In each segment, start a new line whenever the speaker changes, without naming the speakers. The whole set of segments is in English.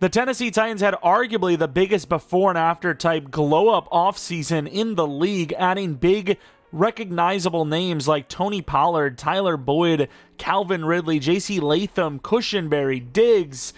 The Tennessee Titans had arguably the biggest before and after type glow-up offseason in the league, adding big, recognizable names like Tony Pollard, Tyler Boyd, Calvin Ridley, J.C. Latham, Cushenberry, Diggs,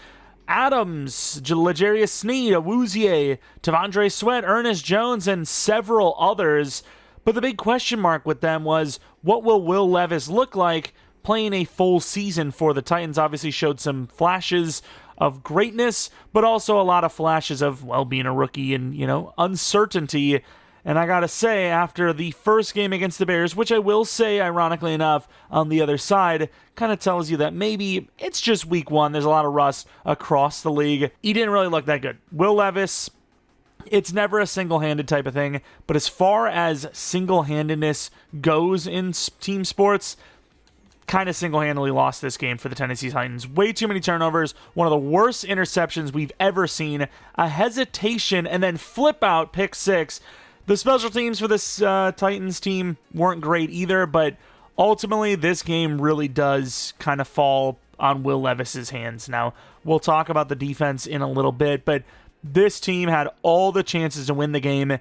Adams, L'Jarius Sneed, Awuzie, Tavondre Sweat, Ernest Jones, and several others. But the big question mark with them was, what will Will Levis look like playing a full season for the Titans? Obviously showed some flashes of greatness, but also a lot of flashes of, well, being a rookie and, uncertainty. And I gotta say, after the first game against the Bears, which I will say, ironically enough, on the other side, kind of tells you that maybe it's just week one. There's a lot of rust across the league. He didn't really look that good. Will Levis, it's never a single-handed type of thing, but as far as single-handedness goes in team sports, kind of single-handedly lost this game for the Tennessee Titans. Way too many turnovers, one of the worst interceptions we've ever seen, a hesitation, and then flip-out pick six. The special teams for this Titans team weren't great either, but ultimately this game really does kind of fall on Will Levis's hands. Now, we'll talk about the defense in a little bit, but this team had all the chances to win the game.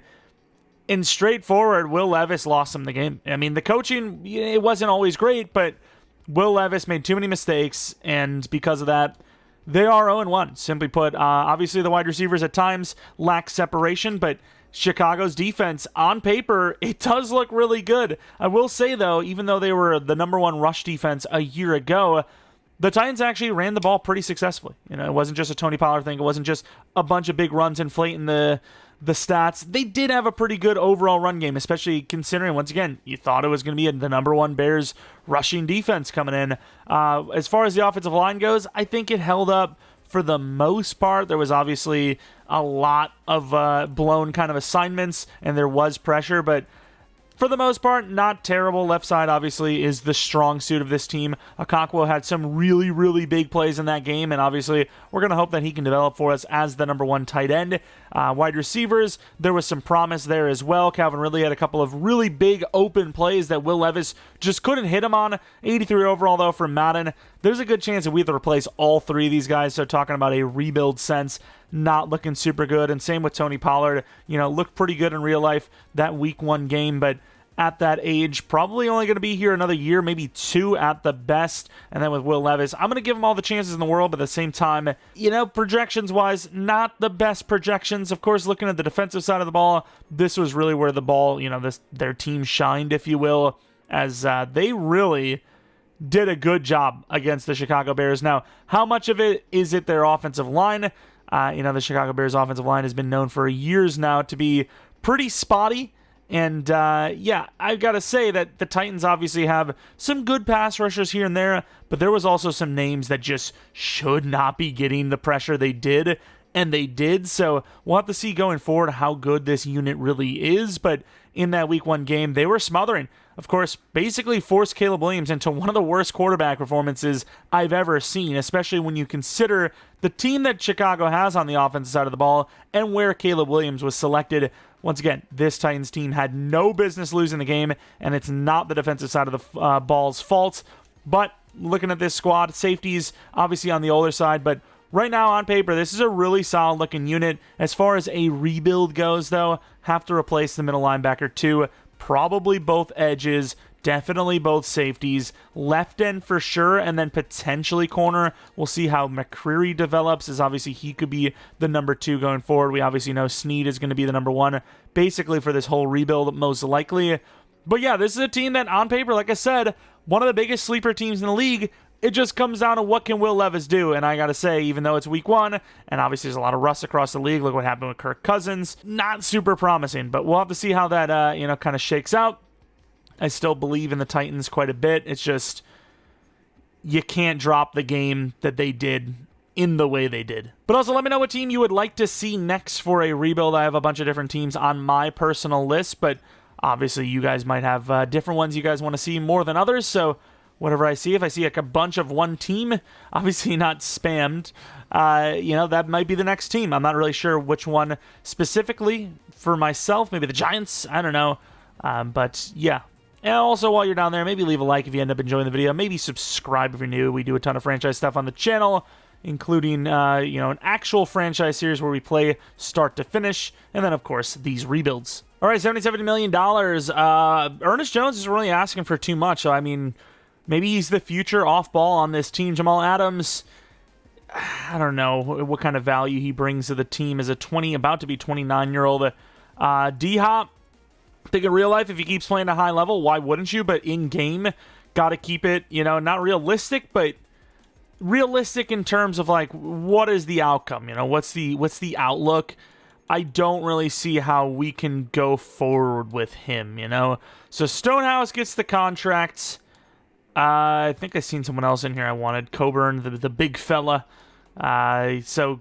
And straightforward, Will Levis lost them the game. I mean, the coaching, it wasn't always great, but Will Levis made too many mistakes, and because of that, they are 0-1. Simply put, obviously the wide receivers at times lack separation, but Chicago's defense, on paper, it does look really good. I will say, though, even though they were the number one rush defense a year ago, the Titans actually ran the ball pretty successfully. It wasn't just a Tony Pollard thing. It wasn't just a bunch of big runs inflating the stats. They did have a pretty good overall run game, especially considering, once again, you thought it was going to be the number one Bears rushing defense coming in. As far as the offensive line goes, I think it held up for the most part. There was obviously a lot of blown kind of assignments, and there was pressure, but for the most part, not terrible. Left side, obviously, is the strong suit of this team. Okonkwo had some really, really big plays in that game, and obviously, we're going to hope that he can develop for us as the number one tight end. Wide receivers, there was some promise there as well. Calvin Ridley had a couple of really big open plays that Will Levis just couldn't hit him on. 83 overall, though, from Madden. There's a good chance that we have to replace all three of these guys, so talking about a rebuild sense, not looking super good. And same with Tony Pollard. Looked pretty good in real life that week one game, but at that age, probably only going to be here another year, maybe two at the best. And then with Will Levis, I'm going to give him all the chances in the world, but at the same time, projections-wise, not the best projections. Of course, looking at the defensive side of the ball, this was really where the ball, their team shined, if you will, as they really did a good job against the Chicago Bears. Now, how much of it is it their offensive line? The Chicago Bears offensive line has been known for years now to be pretty spotty. And, I've got to say that the Titans obviously have some good pass rushers here and there, but there was also some names that just should not be getting the pressure they did, and they did. So we'll have to see going forward how good this unit really is, but in that week one game, they were smothering. Of course, basically forced Caleb Williams into one of the worst quarterback performances I've ever seen, especially when you consider the team that Chicago has on the offensive side of the ball and where Caleb Williams was selected. Once again, this Titans team had no business losing the game, and it's not the defensive side of the ball's fault. But looking at this squad, safeties obviously on the older side, but right now on paper, this is a really solid-looking unit. As far as a rebuild goes, though, have to replace the middle linebacker too. Probably both edges, definitely both safeties, left end for sure, and then potentially corner. We'll see how McCreary develops, as obviously he could be the number two going forward. We obviously know Sneed is going to be the number one, basically for this whole rebuild, most likely. But yeah, this is a team that, on paper, like I said, one of the biggest sleeper teams in the league. It just comes down to what can Will Levis do, and I gotta say, even though it's week one, and obviously there's a lot of rust across the league, look what happened with Kirk Cousins, not super promising, but we'll have to see how that, kind of shakes out. I still believe in the Titans quite a bit. It's just, you can't drop the game that they did in the way they did. But also, let me know what team you would like to see next for a rebuild. I have a bunch of different teams on my personal list, but obviously you guys might have different ones you guys want to see more than others, so whatever I see, if I see like a bunch of one team, obviously not spammed, that might be the next team. I'm not really sure which one specifically for myself. Maybe the Giants. I don't know. But yeah. And also, while you're down there, maybe leave a like if you end up enjoying the video. Maybe subscribe if you're new. We do a ton of franchise stuff on the channel. including, an actual franchise series where we play start to finish, and then, of course, these rebuilds. All right, $70 million. Ernest Jones is really asking for too much. So, I mean, maybe he's the future off-ball on this team. Jamal Adams, I don't know what kind of value he brings to the team as a about to be 29-year-old. D-Hop, I think in real life, if he keeps playing at a high level, why wouldn't you? But in-game, got to keep it, not realistic, but realistic in terms of, like, what is the outcome? What's the outlook? I don't really see how we can go forward with him, So Stonehouse gets the contract. I think I seen someone else in here I wanted. Coburn, the big fella. So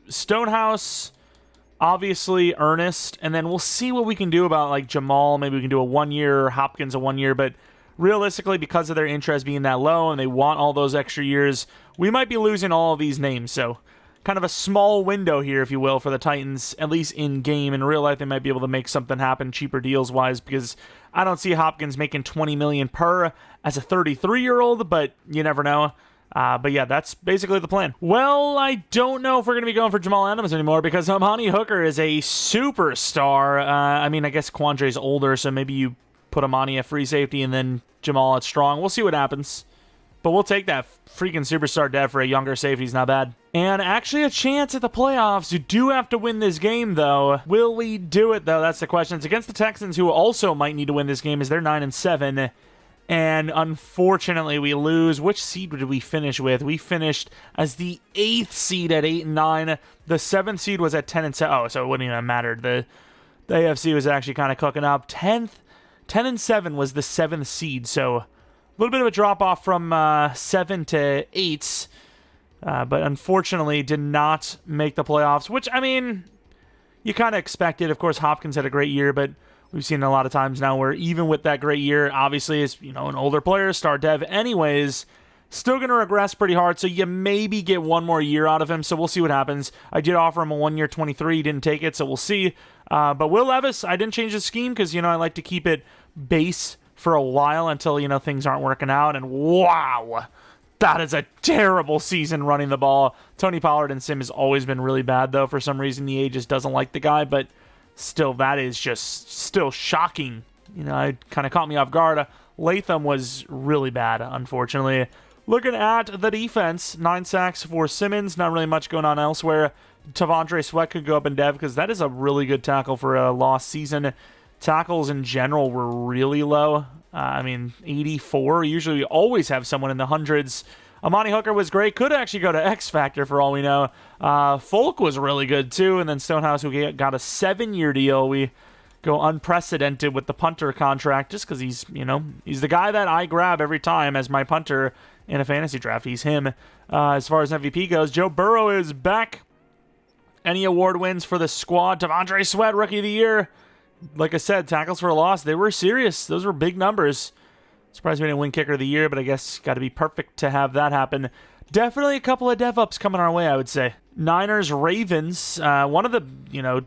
Stonehouse, obviously Ernest, and then we'll see what we can do about, like, Jamal. Maybe we can do a 1 year, Hopkins a 1 year, but realistically, because of their interest being that low and they want all those extra years, we might be losing all of these names. So kind of a small window here, if you will, for the Titans, at least in game. In real life, they might be able to make something happen cheaper deals wise, because I don't see Hopkins making $20 million per as a 33-year-old, but you never know. But yeah, that's basically the plan. Well, I don't know if we're going to be going for Jamal Adams anymore, because Amani Hooker is a superstar. I guess Quandre's older, so maybe you put Amani at free safety and then Jamal at strong. We'll see what happens. But we'll take that freaking superstar dev for a younger safety. Is not bad. And actually a chance at the playoffs. You do have to win this game, though. Will we do it, though? That's the question. It's against the Texans, who also might need to win this game, as they're 9-7. And unfortunately, we lose. Which seed did we finish with? We finished as the 8th seed at 8-9. The 7th seed was at 10-7. Oh, so it wouldn't even have mattered. The AFC was actually kind of cooking up. 10-7 was the 7th seed, so a little bit of a drop-off from 7 to 8, but unfortunately did not make the playoffs, which, you kind of expected. Of course, Hopkins had a great year, but we've seen a lot of times now where even with that great year, obviously is, an older player, star dev anyways, still going to regress pretty hard, so you maybe get one more year out of him, so we'll see what happens. I did offer him a 1 year 23, he didn't take it, so we'll see. But Will Levis, I didn't change the scheme because, I like to keep it base for a while until, things aren't working out. And wow, that is a terrible season running the ball. Tony Pollard and Sim has always been really bad, though. For some reason, EA just doesn't like the guy, but still, that is just still shocking. It kind of caught me off guard. Latham was really bad, unfortunately. Looking at the defense, 9 sacks for Simmons. Not really much going on elsewhere. Tavondre Sweat could go up in dev because that is a really good tackle for a lost season. Tackles in general were really low. 84. Usually we always have someone in the hundreds. Amani Hooker was great. Could actually go to X Factor for all we know. Folk was really good too. And then Stonehouse, who got a 7-year deal. We go unprecedented with the punter contract just because he's the guy that I grab every time as my punter in a fantasy draft. He's him. As far as MVP goes, Joe Burrow is back. Any award wins for the squad. Tavondre Sweat, Rookie of the Year. Like I said, tackles for a loss, they were serious. Those were big numbers. Surprised we didn't win Kicker of the Year, but I guess got to be perfect to have that happen. Definitely a couple of dev-ups coming our way, I would say. Niners, Ravens. One of the,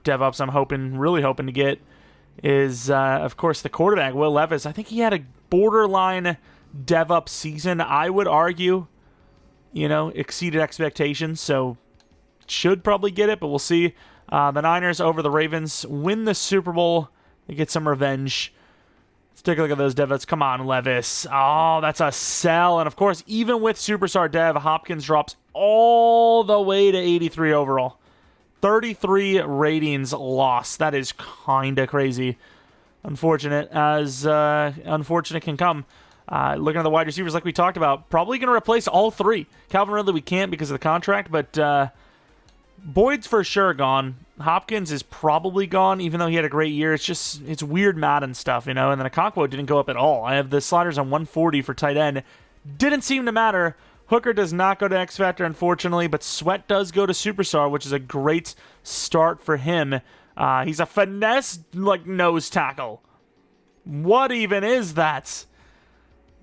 dev-ups I'm really hoping to get is, of course, the quarterback, Will Levis. I think he had a borderline dev-up season, I would argue. Exceeded expectations, so should probably get it, but we'll see. The Niners over the Ravens win the Super Bowl. They get some revenge. Let's take a look at those dev. Come on, Levis. Oh, that's a sell. And, of course, even with Superstar dev, Hopkins drops all the way to 83 overall. 33 ratings lost. That is kind of crazy. Unfortunate, as unfortunate can come. Looking at the wide receivers like we talked about, probably going to replace all 3. Calvin Ridley we can't because of the contract, but Boyd's for sure gone. Hopkins is probably gone, even though he had a great year. It's weird Madden stuff, And then Okonkwo didn't go up at all. I have the sliders on 140 for tight end. Didn't seem to matter. Hooker does not go to X Factor, unfortunately, but Sweat does go to Superstar, which is a great start for him. He's a finesse, nose tackle. What even is that?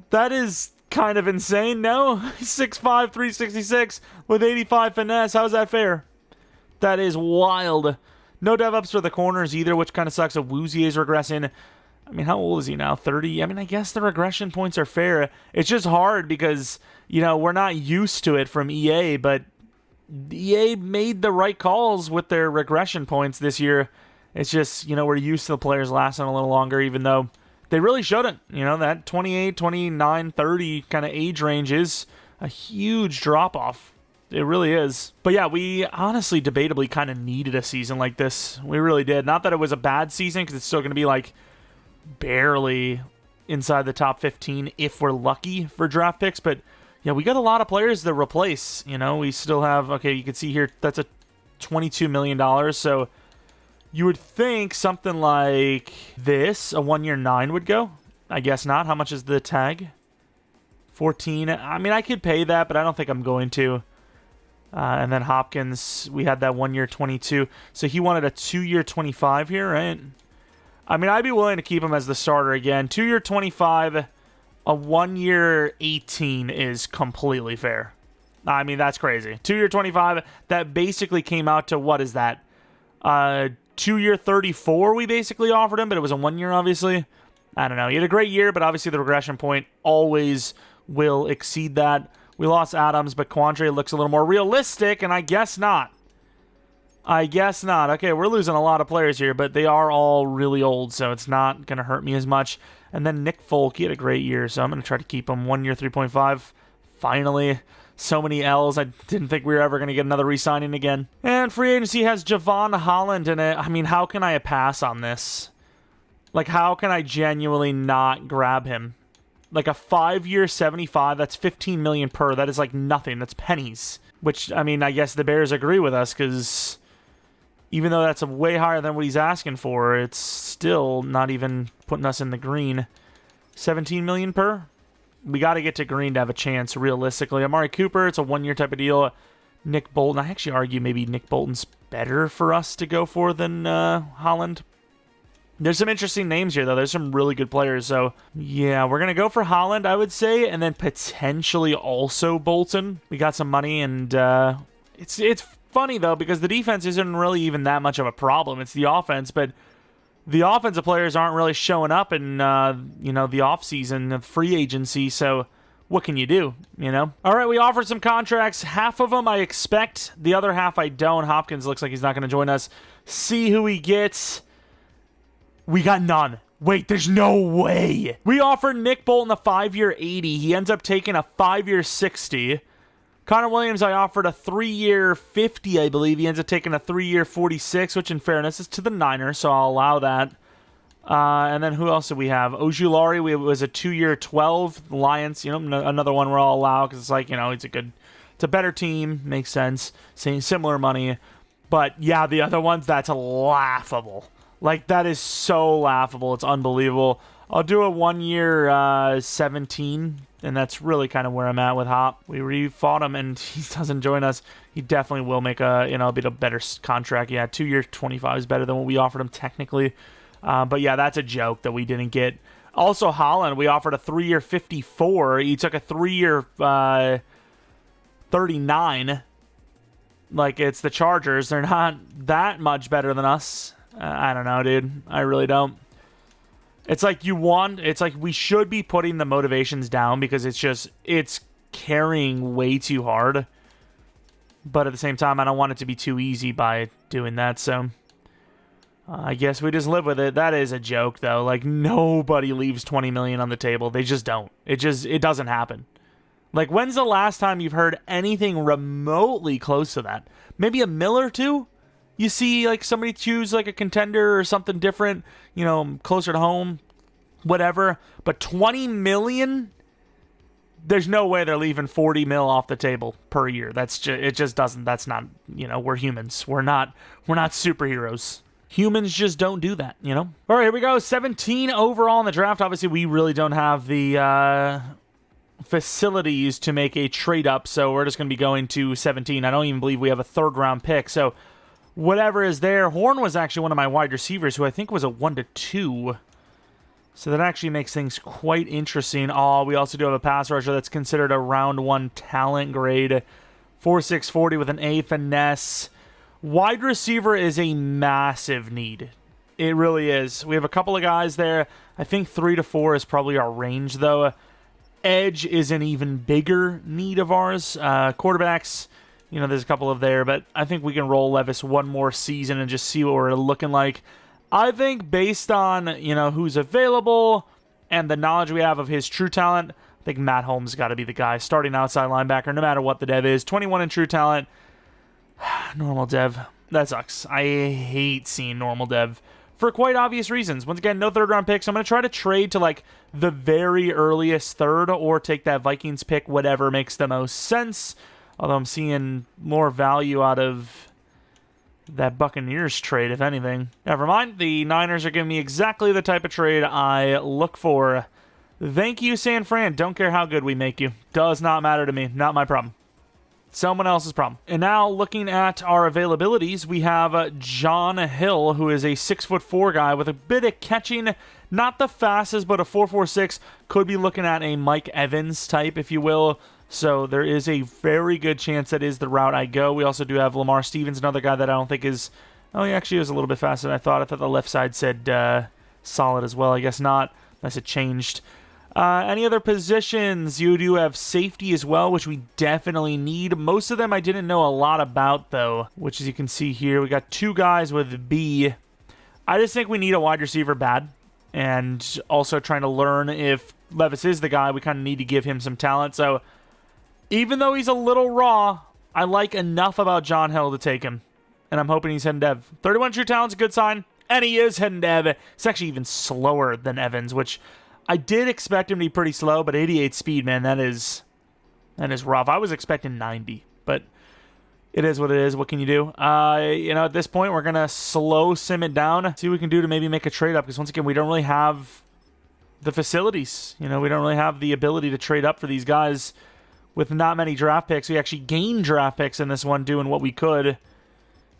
That is kind of insane, no? 6'5", 366 with 85 finesse. How's that fair? That is wild. No dev-ups for the corners either, which kind of sucks. Awuzie is regressing. How old is he now? 30? I guess the regression points are fair. It's just hard because, we're not used to it from EA, but EA made the right calls with their regression points this year. It's just, we're used to the players lasting a little longer, even though they really shouldn't. That 28, 29, 30 kind of age range is a huge drop-off. It really is. But yeah, we honestly debatably kind of needed a season like this. We really did. Not that it was a bad season, because it's still going to be like barely inside the top 15 if we're lucky for draft picks, but yeah, we got a lot of players to replace. We still have, okay, you can see here, that's a $22 million. So you would think something like this, a 1 year 9 would go. I guess not. How much is the tag? 14. I mean, I could pay that, but I don't think I'm going to. And then Hopkins, we had that 1 year 22. So he wanted a 2 year 25 here, right? I mean, I'd be willing to keep him as the starter again. 2 year 25. A 1 year 18 is completely fair. I mean, that's crazy. 2 year 25, that basically came out to, what is that? 2 year 34 we basically offered him, but it was a 1 year, obviously. I don't know. He had a great year, but obviously the regression point always will exceed that. We lost Adams, but Quandre looks a little more realistic, and I guess not. Okay, we're losing a lot of players here, but they are all really old, so it's not going to hurt me as much. And then Nick Folk, he had a great year, so I'm going to try to keep him. 1 year, 3.5. Finally, so many L's. I didn't think we were ever going to get another re-signing again. And free agency has Javon Holland in it. I mean, how can I pass on this? Like, how can I genuinely not grab him? Like a 5 year 75, that's $15 million per. That is like nothing. That's pennies. Which, I mean, I guess the Bears agree with us, because even though that's way higher than what he's asking for, it's still not even putting us in the green. 17 million per? We got to get to green to have a chance, realistically. Amari Cooper, it's a 1 year type of deal. Nick Bolton, I actually argue maybe Nick Bolton's better for us to go for than Holland. There's some interesting names here, though. There's some really good players. So, yeah, we're going to go for Holland, I would say, and then potentially also Bolton. We got some money, and it's funny, though, because the defense isn't really even that much of a problem. It's the offense, but the offensive players aren't really showing up in, the offseason, the free agency, so what can you do, All right, we offered some contracts. Half of them I expect. The other half I don't. Hopkins looks like he's not going to join us. See who he gets. We got none. Wait, there's no way. We offered Nick Bolton a 5 year 80. He ends up taking a 5 year 60. Connor Williams, I offered a 3 year 50, I believe. He ends up taking a 3 year 46, which in fairness is to the Niners, so I'll allow that. And then who else did we have? Ojulari, it was a 2 year 12. The Lions, another one we'll allow, because it's like, it's a better team. Makes sense. Similar money. But yeah, the other ones, that's laughable. Like, that is so laughable. It's unbelievable. I'll do a 1 year 17, and that's really kind of where I'm at with Hop. We re-fought him, and he doesn't join us. He definitely will make a bit of better contract. Yeah, 2 year 25 is better than what we offered him technically. But yeah, that's a joke that we didn't get. Also, Holland, we offered a 3 year 54. He took a 3 year 39. Like, it's the Chargers. They're not that much better than us. I don't know, dude. I really don't. It's like we should be putting the motivations down, because it's carrying way too hard. But at the same time, I don't want it to be too easy by doing that, so I guess we just live with it. That is a joke, though. Like, nobody leaves $20 million on the table. They just don't. It doesn't happen. Like, when's the last time you've heard anything remotely close to that? Maybe a mill or two? You see, like, somebody choose, like, a contender or something different, closer to home, whatever. But $20 million? There's no way they're leaving $40 mil off the table per year. It just doesn't. That's not, we're humans. We're not superheroes. Humans just don't do that, All right, here we go. 17 overall in the draft. Obviously, we really don't have the facilities to make a trade up, so we're just going to be going to 17. I don't even believe we have a third round pick, so whatever is there. Horn was actually one of my wide receivers, who I think was a 1-2. So that actually makes things quite interesting. Oh, we also do have a pass rusher that's considered a round 1 talent grade. 4.6 40 with an A finesse. Wide receiver is a massive need. It really is. We have a couple of guys there. I think 3 to 4 is probably our range, though. Edge is an even bigger need of ours. Quarterbacks, You know, there's a couple of there, but I think we can roll Levis one more season and just see what we're looking like. I think based on, you know, who's available and the knowledge we have of his true talent, I think Matt Holmes got to be the guy. Starting outside linebacker, no matter what the dev is. 21 in true talent. Normal dev. That sucks. I hate seeing normal dev for quite obvious reasons. Once again, no third-round picks. I'm going to try to trade to, like, the very earliest third or take that Vikings pick, whatever makes the most sense. Although I'm seeing more value out of that Buccaneers trade, if anything. Never mind. The Niners are giving me exactly the type of trade I look for. Thank you, San Fran. Don't care how good we make you. Does not matter to me. Not my problem. Someone else's problem. And now, looking at our availabilities, we have John Hill, who is a 6'4" guy with a bit of catching. Not the fastest, but a 4.46. Could be looking at a Mike Evans type, if you will. So there is a very good chance that is the route I go. We also do have Lamar Stevens, another guy that I don't think is... Oh, he actually was a little bit faster than I thought. I thought the left side said solid as well. I guess not, unless it changed. Any other positions? You do have safety as well, which we definitely need. Most of them I didn't know a lot about, though, which as you can see here, we got two guys with B. I just think we need a wide receiver bad, and also trying to learn if Levis is the guy, we kind of need to give him some talent. So even though he's a little raw, I like enough about John Hill to take him, and I'm hoping he's heading dev. 31 true talent's a good sign, and he is heading dev. It's actually even slower than Evans, which... I did expect him to be pretty slow, but 88 speed, man, that is rough. I was expecting 90, but it is what it is. What can you do? You know, at this point, we're going to slow sim it down, see what we can do to maybe make a trade up, because once again, we don't really have the facilities. You know, we don't really have the ability to trade up for these guys with not many draft picks. We actually gained draft picks in this one doing what we could.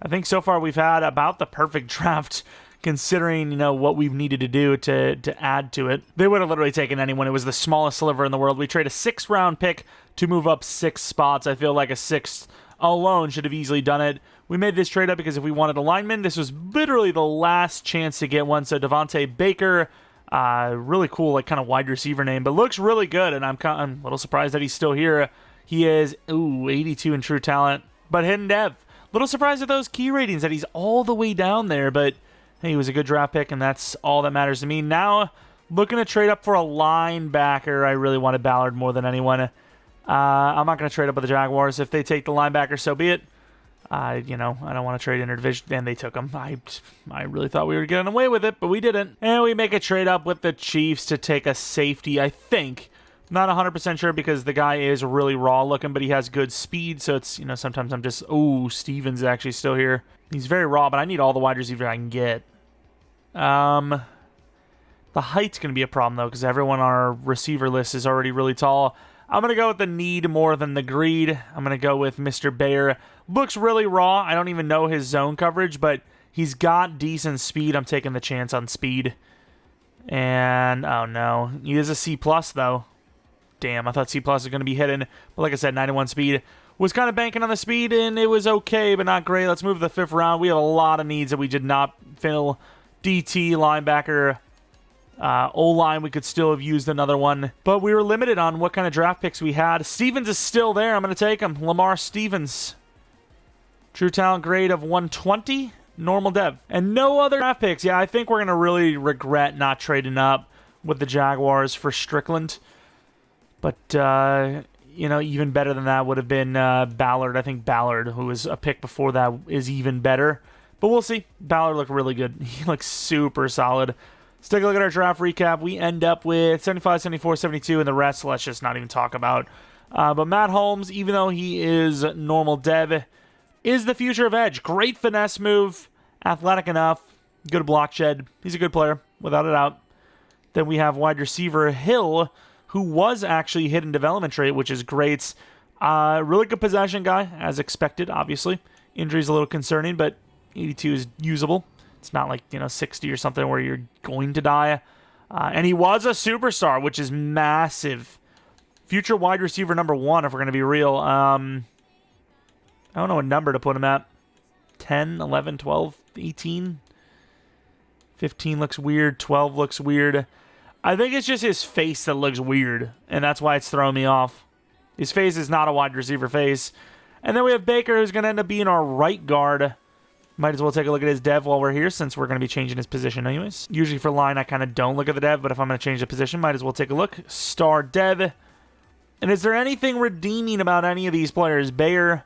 I think so far we've had about the perfect draft considering, you know, what we've needed to do to add to it. They would have literally taken anyone. It was the smallest sliver in the world. We trade a 6th-round pick to move up 6 spots. I feel like a 6th alone should have easily done it. We made this trade up because if we wanted a lineman, this was literally the last chance to get one. So Devontae Baker, really cool, like kind of wide receiver name, but looks really good, and I'm a little surprised that he's still here. He is, 82 in true talent, but hidden dev. Little surprised at those key ratings that he's all the way down there, but hey, he was a good draft pick, and that's all that matters to me. Now, looking to trade up for a linebacker. I really wanted Ballard more than anyone. I'm not going to trade up with the Jaguars. If they take the linebacker, so be it. I don't want to trade interdivision, and they took him. I really thought we were getting away with it, but we didn't. And we make a trade up with the Chiefs to take a safety, I think. Not 100% sure because the guy is really raw looking, but he has good speed, so it's, sometimes I'm just, Stevens is actually still here. He's very raw, but I need all the wide receivers I can get. The height's going to be a problem, though, because everyone on our receiver list is already really tall. I'm going to go with the need more than the greed. I'm going to go with Mr. Bayer. Looks really raw. I don't even know his zone coverage, but he's got decent speed. I'm taking the chance on speed. And, oh no. He is a C+, though. Damn, I thought C+ was going to be hidden. But like I said, 91 speed. Was kind of banking on the speed, and it was okay, but not great. Let's move to the 5th round. We have a lot of needs that we did not fill. DT, linebacker, O-line, we could still have used another one. But we were limited on what kind of draft picks we had. Stevens is still there. I'm going to take him. Lamar Stevens. True talent grade of 120. Normal dev. And no other draft picks. Yeah, I think we're going to really regret not trading up with the Jaguars for Strickland. But, even better than that would have been Ballard. I think Ballard, who was a pick before that, is even better. But we'll see. Ballard looked really good. He looks super solid. Let's take a look at our draft recap. We end up with 75, 74, 72, and the rest, let's just not even talk about. But Matt Holmes, even though he is normal dev, is the future of edge. Great finesse move. Athletic enough. Good block shed. He's a good player, without a doubt. Then we have wide receiver Hill, who was actually hidden development trait, which is great. Really good possession guy, as expected, obviously. Injury's a little concerning, but 82 is usable. It's not like, 60 or something where you're going to die. And he was a superstar, which is massive. Future wide receiver number 1, if we're going to be real. I don't know what number to put him at. 10, 11, 12, 18? 15 looks weird. 12 looks weird. I think it's just his face that looks weird, and that's why it's throwing me off. His face is not a wide receiver face. And then we have Baker, who's going to end up being our right guard. Might as well take a look at his dev while we're here, since we're going to be changing his position anyways. Usually for line, I kind of don't look at the dev, but if I'm going to change the position, might as well take a look. Star dev. And is there anything redeeming about any of these players? Bayer,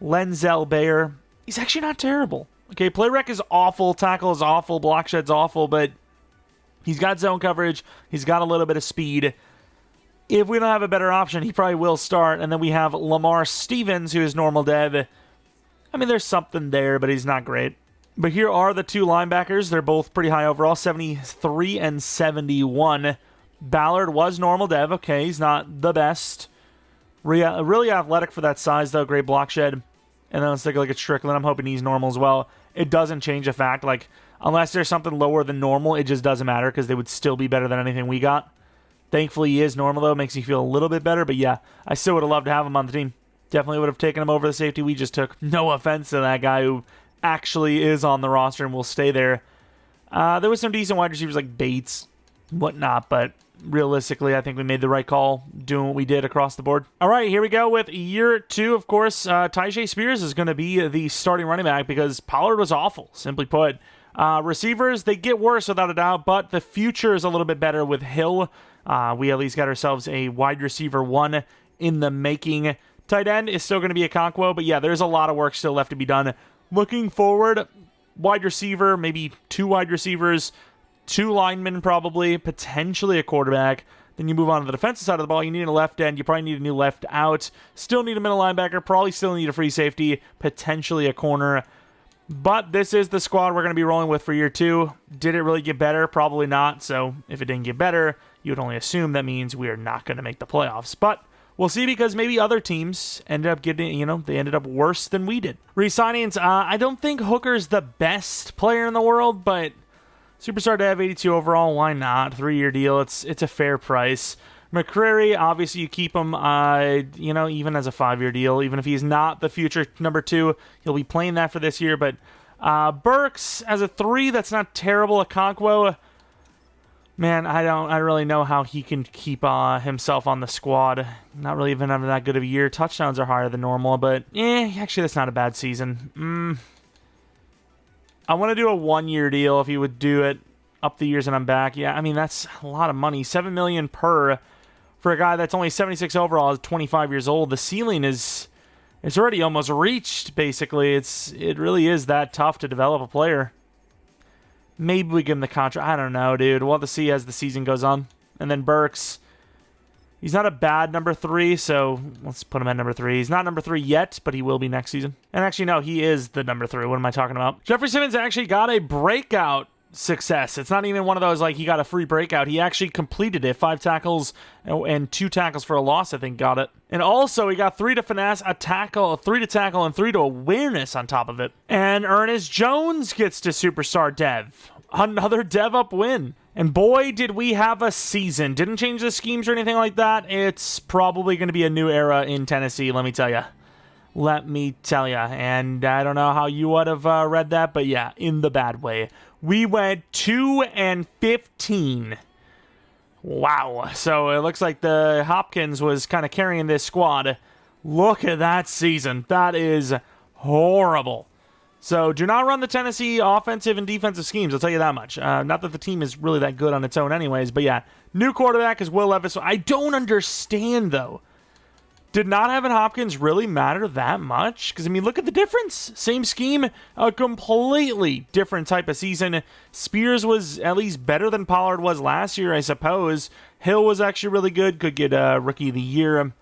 Lenzel Bayer. He's actually not terrible. Okay, play rec is awful, tackle is awful, block shed's awful, but he's got zone coverage. He's got a little bit of speed. If we don't have a better option, he probably will start. And then we have Lamar Stevens, who is normal dev. I mean, there's something there, but he's not great. But here are the two linebackers. They're both pretty high overall, 73 and 71. Ballard was normal dev. Okay, he's not the best. Really athletic for that size, though. Great block shed. And then let's take a look at Strickland. I'm hoping he's normal as well. It doesn't change the fact, like, unless there's something lower than normal, it just doesn't matter because they would still be better than anything we got. Thankfully, he is normal, though. Makes me feel a little bit better. But yeah, I still would have loved to have him on the team. Definitely would have taken him over the safety we just took. No offense to that guy who actually is on the roster and will stay there. There was some decent wide receivers like Bates and whatnot, but realistically, I think we made the right call doing what we did across the board. All right, here we go with year 2. Of course, Tyjae Spears is going to be the starting running back because Pollard was awful, simply put. Receivers, they get worse without a doubt, but the future is a little bit better with Hill. We at least got ourselves a wide receiver 1 in the making. Tight end is still going to be a Okonkwo, but yeah, there's a lot of work still left to be done. Looking forward, wide receiver, maybe 2 wide receivers, 2 linemen probably, potentially a quarterback. Then you move on to the defensive side of the ball. You need a left end. You probably need a new left out. Still need a middle linebacker. Probably still need a free safety, potentially a corner. But this is the squad we're going to be rolling with for year 2. Did it really get better? Probably not. So if it didn't get better, you would only assume that means we are not going to make the playoffs. But we'll see, because maybe other teams ended up getting, they ended up worse than we did. Re-signings, I don't think Hooker's the best player in the world, but superstar to have 82 overall, why not? 3-year deal, it's a fair price. McCrary, obviously you keep him, even as a 5-year deal. Even if he's not the future number 2, he'll be playing that for this year. But Burks, as a 3, that's not terrible. Okonkwo, man, I don't really know how he can keep himself on the squad. Not really even having that good of a year. Touchdowns are higher than normal, but actually that's not a bad season. I want to do a 1-year deal if he would do it. Up the years and I'm back. Yeah, I mean, that's a lot of money. $7 million per for a guy that's only 76 overall, is 25 years old. The ceiling it's already almost reached, basically. It really is that tough to develop a player. Maybe we give him the contract. I don't know, dude. We'll have to see as the season goes on. And then Burks, he's not a bad number 3, so let's put him at number 3. He's not number 3 yet, but he will be next season. And actually, no, he is the number 3. What am I talking about? Jeffrey Simmons actually got a breakout success. It's not even one of those like he got a free breakout. He actually completed it. 5 tackles and 2 tackles for a loss, I think, got it. And also he got 3 to finesse, a tackle, 3 to tackle, and 3 to awareness on top of it. And Ernest Jones gets to superstar dev. Another dev up win. And boy, did we have a season. Didn't change the schemes or anything like that. It's probably going to be a new era in Tennessee, let me tell you. And I don't know how you would have read that, but yeah, in the bad way. We went 2-15. Wow. So it looks like the Hopkins was kind of carrying this squad. Look at that season. That is horrible. So do not run the Tennessee offensive and defensive schemes, I'll tell you that much. Not that the team is really that good on its own anyways, but yeah. New quarterback is Will Levis. I don't understand, though. Did not having Hopkins really matter that much? Because, I mean, look at the difference. Same scheme, a completely different type of season. Spears was at least better than Pollard was last year, I suppose. Hill was actually really good. Could get Rookie of the Year.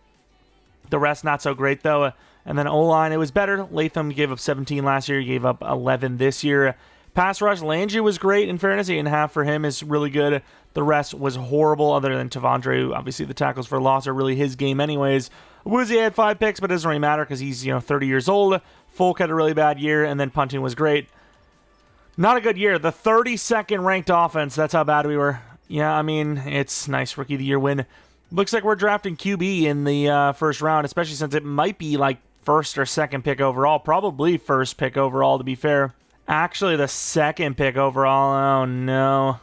The rest, not so great, though. And then O-line, it was better. Latham gave up 17 last year. He gave up 11 this year. Pass rush, Landry was great. In fairness, 8.5 for him is really good. The rest was horrible, other than Tavondre. Obviously, the tackles for loss are really his game anyways. Woozy had 5 picks, but it doesn't really matter because he's 30 years old. Folk had a really bad year, and then punting was great. Not a good year. The 32nd ranked offense, that's how bad we were. Yeah, I mean, it's nice Rookie of the Year win. Looks like we're drafting QB in the first round, especially since it might be like first or second pick overall. Probably first pick overall, to be fair. Actually, the second pick overall. Oh, no.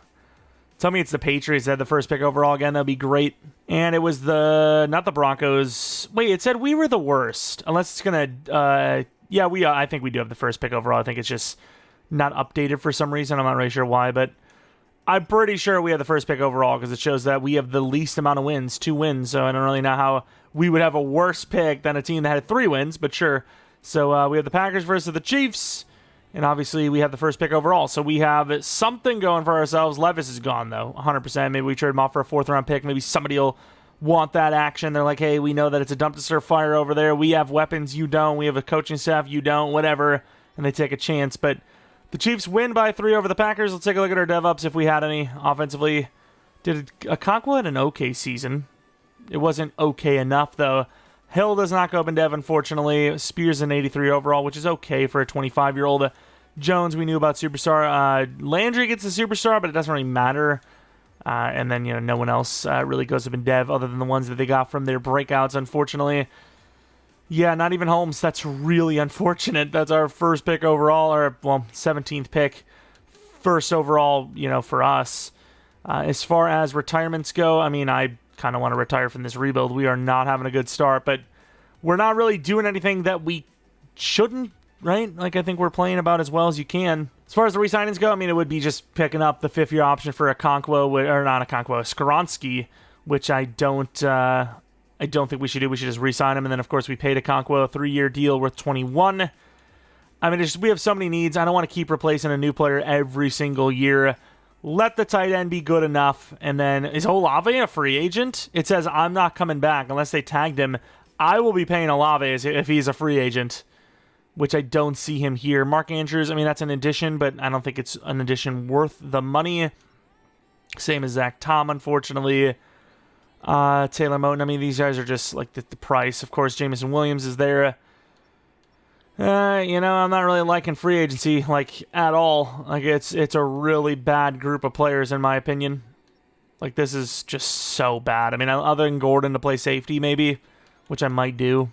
Tell me it's the Patriots that had the first pick overall again. That'd be great. And it was not the Broncos. Wait, it said we were the worst. Unless it's going to, yeah, I think we do have the first pick overall. I think it's just not updated for some reason. I'm not really sure why, but I'm pretty sure we have the first pick overall because it shows that we have the least amount of wins, 2 wins. So I don't really know how we would have a worse pick than a team that had 3 wins, but sure. So we have the Packers versus the Chiefs, and obviously we have the first pick overall. So we have something going for ourselves. Levis is gone, though, 100%. Maybe we trade him off for a 4th-round pick. Maybe somebody will want that action. They're like, hey, we know that it's a dump to serve fire over there. We have weapons, you don't. We have a coaching staff, you don't, whatever. And they take a chance. But the Chiefs win by 3 over the Packers. Let's take a look at our dev-ups if we had any offensively. Did Okonkwo had an okay season. It wasn't okay enough, though. Hill does not go up in dev, unfortunately. Spears an 83 overall, which is okay for a 25-year-old. Jones, we knew about superstar. Landry gets a superstar, but it doesn't really matter. And then, no one else really goes up in dev other than the ones that they got from their breakouts, unfortunately. Yeah, not even Holmes. That's really unfortunate. That's our first pick overall, or, 17th pick. First overall, for us. As far as retirements go, I kind of want to retire from this rebuild. We are not having a good start, but we're not really doing anything that we shouldn't, right? Like, I think we're playing about as well as you can. As far as the re-signings go, it would be just picking up the 5th-year option for Skoronski, which I don't think we should do. We should just re-sign him, and then, of course, we paid Okonkwo a 3-year deal worth 21. We have so many needs. I don't want to keep replacing a new player every single year. Let the tight end be good enough. And then, is Olave a free agent? It says, I'm not coming back unless they tagged him. I will be paying Olave if he's a free agent, which I don't see him here. Mark Andrews, that's an addition, but I don't think it's an addition worth the money. Same as Zach Tom, unfortunately. Taylor Moton, these guys are just like the price. Of course, Jameson Williams is there. I'm not really liking free agency, at all. It's a really bad group of players, in my opinion. This is just so bad. Other than Gordon to play safety, maybe, which I might do,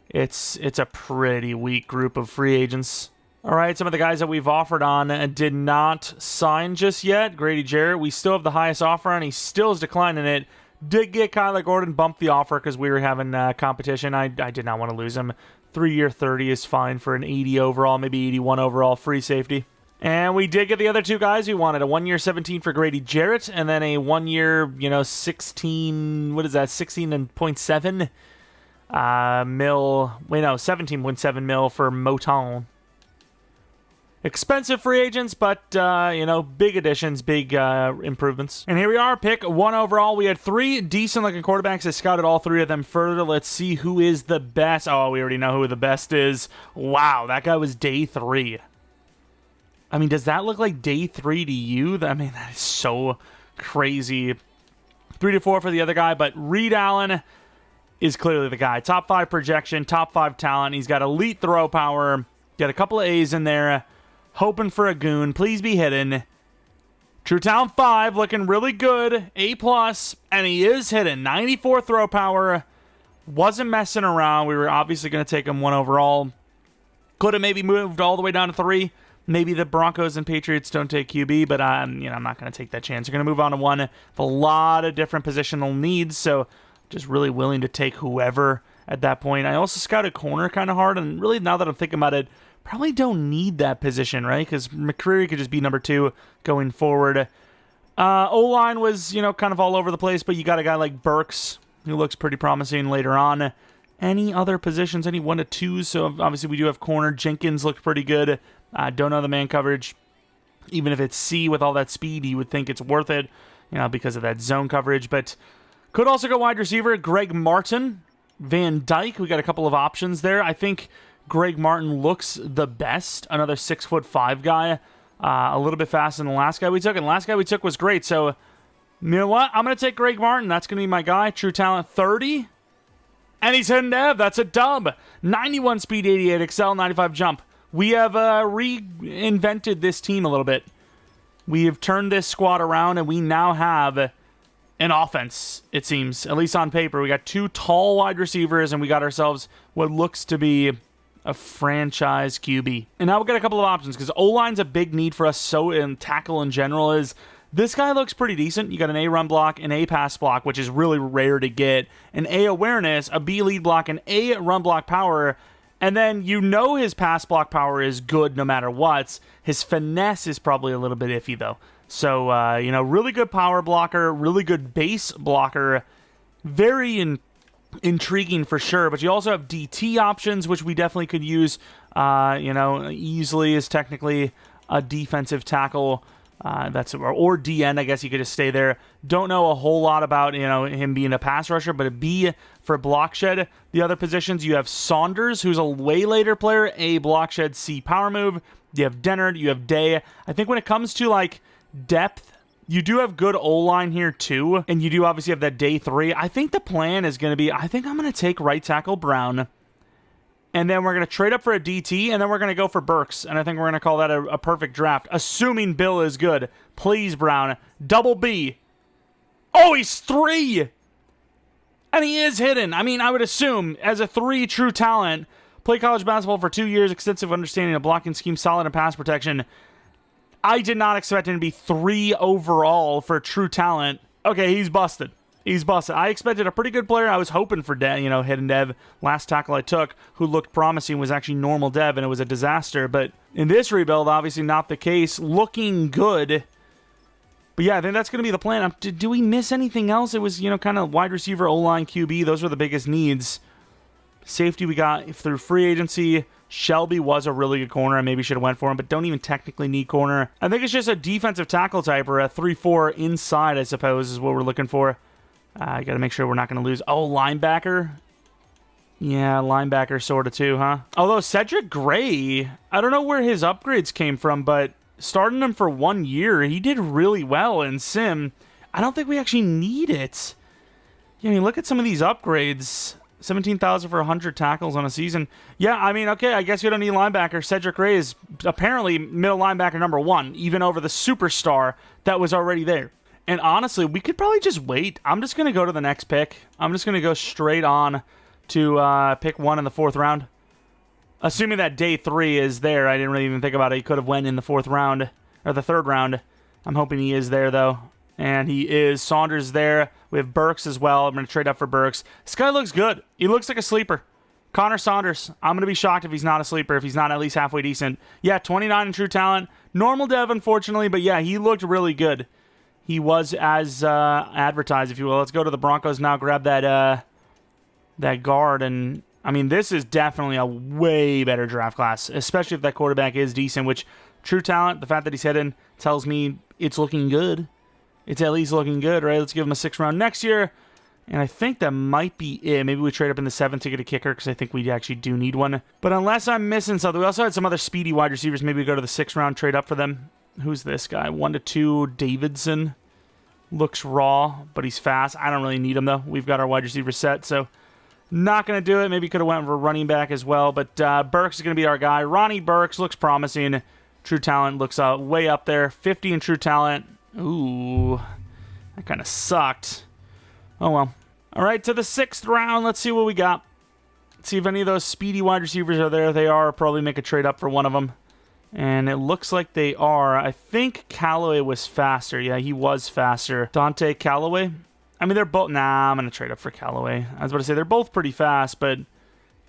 it's a pretty weak group of free agents. All right, some of the guys that we've offered on did not sign just yet. Grady Jarrett, we still have the highest offer on. He still is declining it. Did get Kyler Gordon bumped the offer because we were having competition. I did not want to lose him. 3-year 30 is fine for an 80 overall, maybe 81 overall free safety. And we did get the other 2 guys we wanted. A 1-year 17 for Grady Jarrett, and then a 1-year, 16, what is that, 16.7 17.7 mil for Moton. Expensive free agents, but, big additions, big improvements. And here we are, pick 1 overall. We had 3 decent-looking quarterbacks. I scouted all 3 of them further. Let's see who is the best. Oh, we already know who the best is. Wow, that guy was day 3. Does that look like day 3 to you? That is so crazy. 3 to 4 for the other guy, but Reed Allen is clearly the guy. Top 5 projection, top 5 talent. He's got elite throw power. Got a couple of A's in there. Hoping for a goon. Please be hidden. True Talent 5, looking really good. A+, and he is hidden. 94 throw power. Wasn't messing around. We were obviously going to take him 1 overall. Could have maybe moved all the way down to 3. Maybe the Broncos and Patriots don't take QB, but I'm not going to take that chance. We're going to move on to 1. A lot of different positional needs, so just really willing to take whoever at that point. I also scouted corner kind of hard, and really now that I'm thinking about it, probably don't need that position, right? Because McCreary could just be number 2 going forward. O-line was, kind of all over the place, but you got a guy like Burks who looks pretty promising later on. Any other positions, any 1 to 2s? So obviously we do have corner. Jenkins looked pretty good. Don't know the man coverage. Even if it's C with all that speed, you would think it's worth it, because of that zone coverage. But could also go wide receiver. Greg Martin, Van Dyke. We got a couple of options there. I think Greg Martin looks the best. Another 6'5" guy. A little bit faster than the last guy we took. And the last guy we took was great. So, you know what? I'm going to take Greg Martin. That's going to be my guy. True Talent 30. And he's hidden dev. That's a dub. 91 speed, 88 excel, 95 jump. We have reinvented this team a little bit. We have turned this squad around, and we now have an offense, it seems. At least on paper. We got 2 tall wide receivers, and we got ourselves what looks to be a franchise QB. And now we've got a couple of options, because O-line's a big need for us, so in tackle in general is. This guy looks pretty decent. You got an A run block, an A pass block, which is really rare to get, an A awareness, a B lead block, an A run block power, and then you know his pass block power is good no matter what. His finesse is probably a little bit iffy, though. So, really good power blocker, really good base blocker, very intriguing for sure. But you also have DT options, which we definitely could use, easily is technically a defensive tackle. Or DN, I guess you could just stay there. Don't know a whole lot about, him being a pass rusher, but a B for block shed. The other positions, you have Saunders, who's a way later player, A block shed, C power move. You have Dennard, you have Day. I think when it comes to, depth, you do have good O-line here, too, and you do obviously have that Day 3. I think the plan is going to be, I think I'm going to take right tackle Brown, and then we're going to trade up for a DT, and then we're going to go for Burks. And I think we're going to call that a perfect draft, assuming Bill is good. Please, Brown. Double B. Oh, he's 3! And he is hidden. I mean, I would assume, as a 3 true talent, play college basketball for 2 years, extensive understanding of blocking scheme, solid and pass protection. I did not expect him to be 3 overall for true talent. Okay, he's busted. He's busted. I expected a pretty good player. I was hoping for hidden dev. Last tackle I took, who looked promising, was actually normal dev, and it was a disaster. But in this rebuild, obviously not the case. Looking good. But yeah, I think that's going to be the plan. Do we miss anything else? It was, kind of wide receiver, O-line, QB. Those were the biggest needs. Safety we got through free agency. Shelby was a really good corner. I maybe should have went for him, but don't even technically need corner. I think it's just a defensive tackle type, or a 3-4 inside, I suppose, is what we're looking for. I got to make sure we're not going to lose. Oh, linebacker? Yeah, linebacker sort of too, huh? Although Cedric Gray, I don't know where his upgrades came from, but starting him for 1 year, he did really well in Sim. I don't think we actually need it. I mean, look at some of these upgrades. 17,000 for 100 tackles on a season. Yeah, I mean, okay, I guess we don't need linebacker. Cedric Gray is apparently middle linebacker number 1, even over the superstar that was already there. And honestly, we could probably just wait. I'm just going to go to the next pick. I'm just going to go straight on to pick 1 in the 4th round. Assuming that Day 3 is there. I didn't really even think about it. He could have went in the 4th round, or the 3rd round. I'm hoping he is there, though. And he is. Saunders there. We have Burks as well. I'm going to trade up for Burks. This guy looks good. He looks like a sleeper. Connor Saunders. I'm going to be shocked if he's not a sleeper, if he's not at least halfway decent. Yeah, 29 in true talent. Normal dev, unfortunately, but yeah, he looked really good. He was as advertised, if you will. Let's go to the Broncos now, grab that guard. And, I mean, this is definitely a way better draft class, especially if that quarterback is decent, which true talent, the fact that he's hidden, tells me it's looking good. It's at least looking good, right? Let's give him a 6th round next year. And I think that might be it. Maybe we trade up in the 7th to get a kicker, because I think we actually do need one. But unless I'm missing something, we also had some other speedy wide receivers. Maybe we go to the 6th round, trade up for them. Who's this guy? 1-2 Davidson. Looks raw, but he's fast. I don't really need him, though. We've got our wide receiver set, so not going to do it. Maybe could have went for running back as well, but Burks is going to be our guy. Ronnie Burks looks promising. True talent looks way up there. 50 in true talent. Ooh, that kind of sucked. Oh, well. All right, to the 6th round. Let's see what we got. Let's see if any of those speedy wide receivers are there. They are. Probably make a trade up for one of them. And it looks like they are. I think Callaway was faster. Yeah, he was faster. Dante Callaway. I mean, they're both... Nah, I'm going to trade up for Callaway. I was about to say, they're both pretty fast, but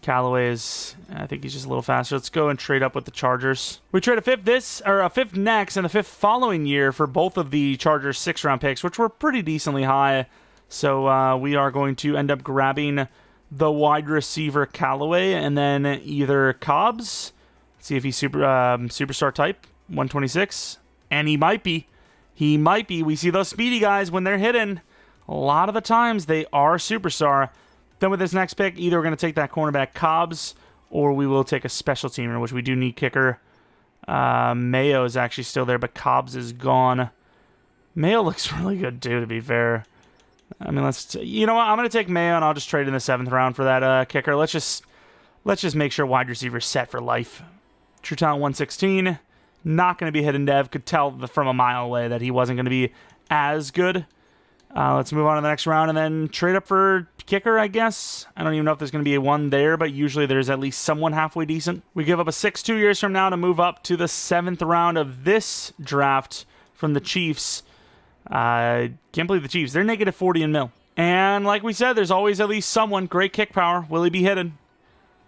Callaway is... I think he's just a little faster. Let's go and trade up with the Chargers. We trade a 5th next and a 5th following year for both of the Chargers 6th round picks, which were pretty decently high. So we are going to end up grabbing the wide receiver Callaway and then either Cobbs... See if he's superstar type, 126. And he might be. He might be. We see those speedy guys when they're hidden. A lot of the times they are superstar. Then with this next pick, either we're going to take that cornerback Cobbs or we will take a special teamer, which we do need kicker. Mayo is actually still there, but Cobbs is gone. Mayo looks really good too, to be fair. I mean, you know what? I'm going to take Mayo and I'll just trade in the 7th round for that kicker. Let's just make sure wide receiver's set for life. True talent 116. Not going to be hidden dev. Could tell from a mile away that he wasn't going to be as good. Let's move on to the next round and then trade up for kicker, I guess. I don't even know if there's going to be one there, but usually there's at least someone halfway decent. We give up a 6 2 years from now to move up to the 7th round of this draft from the Chiefs. Can't believe the Chiefs. They're negative 40 in mil. And like we said, there's always at least someone. Great kick power. Will he be hidden?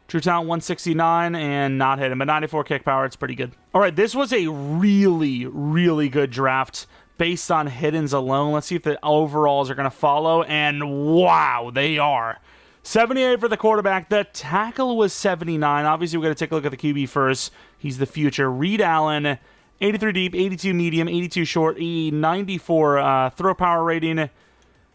True talent 169 and not hidden, but 94 kick power. It's pretty good. All right, this was a really, really good draft based on hiddens alone. Let's see if the overalls are going to follow. And wow, they are. 78 for the quarterback. The tackle was 79. Obviously, we're going to take a look at the QB first. He's the future. Reed Allen, 83 deep, 82 medium, 82 short, 94 throw power rating.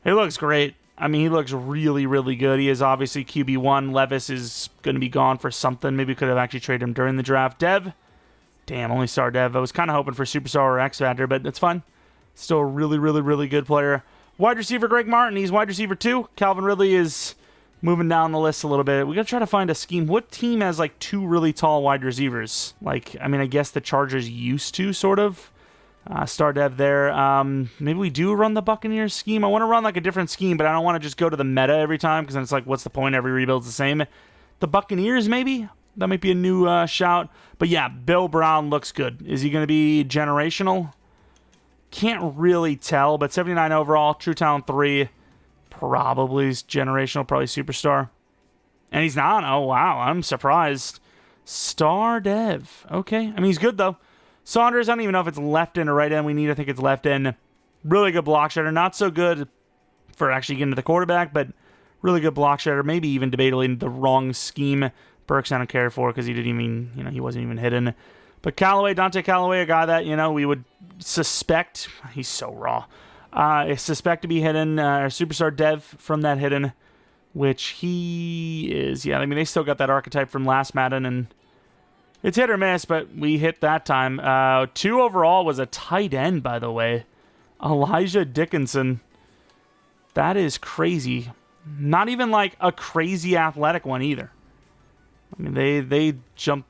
He looks great. I mean, he looks really, really good. He is obviously QB1. Levis is going to be gone for something. Maybe we could have actually traded him during the draft. Dev. Damn, only star Dev. I was kind of hoping for Superstar or X Factor, but it's fine. Still a really, really, really good player. Wide receiver Greg Martin. He's wide receiver 2. Calvin Ridley is moving down the list a little bit. We got to try to find a scheme. What team has like 2 really tall wide receivers? Like, I mean, I guess the Chargers used to, sort of. Star Dev there. Maybe we do run the Buccaneers scheme. I want to run like a different scheme, but I don't want to just go to the meta every time because then it's like, what's the point? Every rebuild's the same. The Buccaneers, maybe? That might be a new shout. But yeah, Bill Brown looks good. Is he going to be generational? Can't really tell, but 79 overall, True Talent 3. Probably generational, probably superstar. And he's not. Oh, wow. I'm surprised. Star Dev. Okay. I mean, he's good, though. Saunders, I don't even know if it's left in or right in. I think it's left in. Really good block shedder. Not so good for actually getting to the quarterback, but really good block shedder. Maybe even debatably the wrong scheme. Burks I don't care for because he didn't even, he wasn't even hidden. But Callaway, Dante Callaway, a guy that, we would suspect, he's so raw, suspect to be hidden, or Superstar Dev from that hidden, which he is. Yeah, I mean, they still got that archetype from last Madden, and it's hit or miss, but we hit that time. 2 overall was a tight end, by the way. Elijah Dickinson. That is crazy. Not even like a crazy athletic one either. I mean, they jumped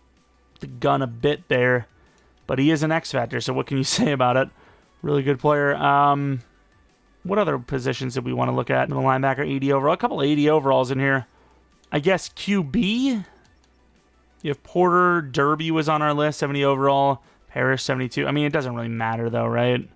the gun a bit there, but he is an X Factor, so what can you say about it? Really good player. What other positions did we want to look at? Middle linebacker, 80 overall. A couple of 80 overalls in here. I guess QB? You have Porter, Derby was on our list, 70 overall. Parrish, 72. I mean, it doesn't really matter, though, right?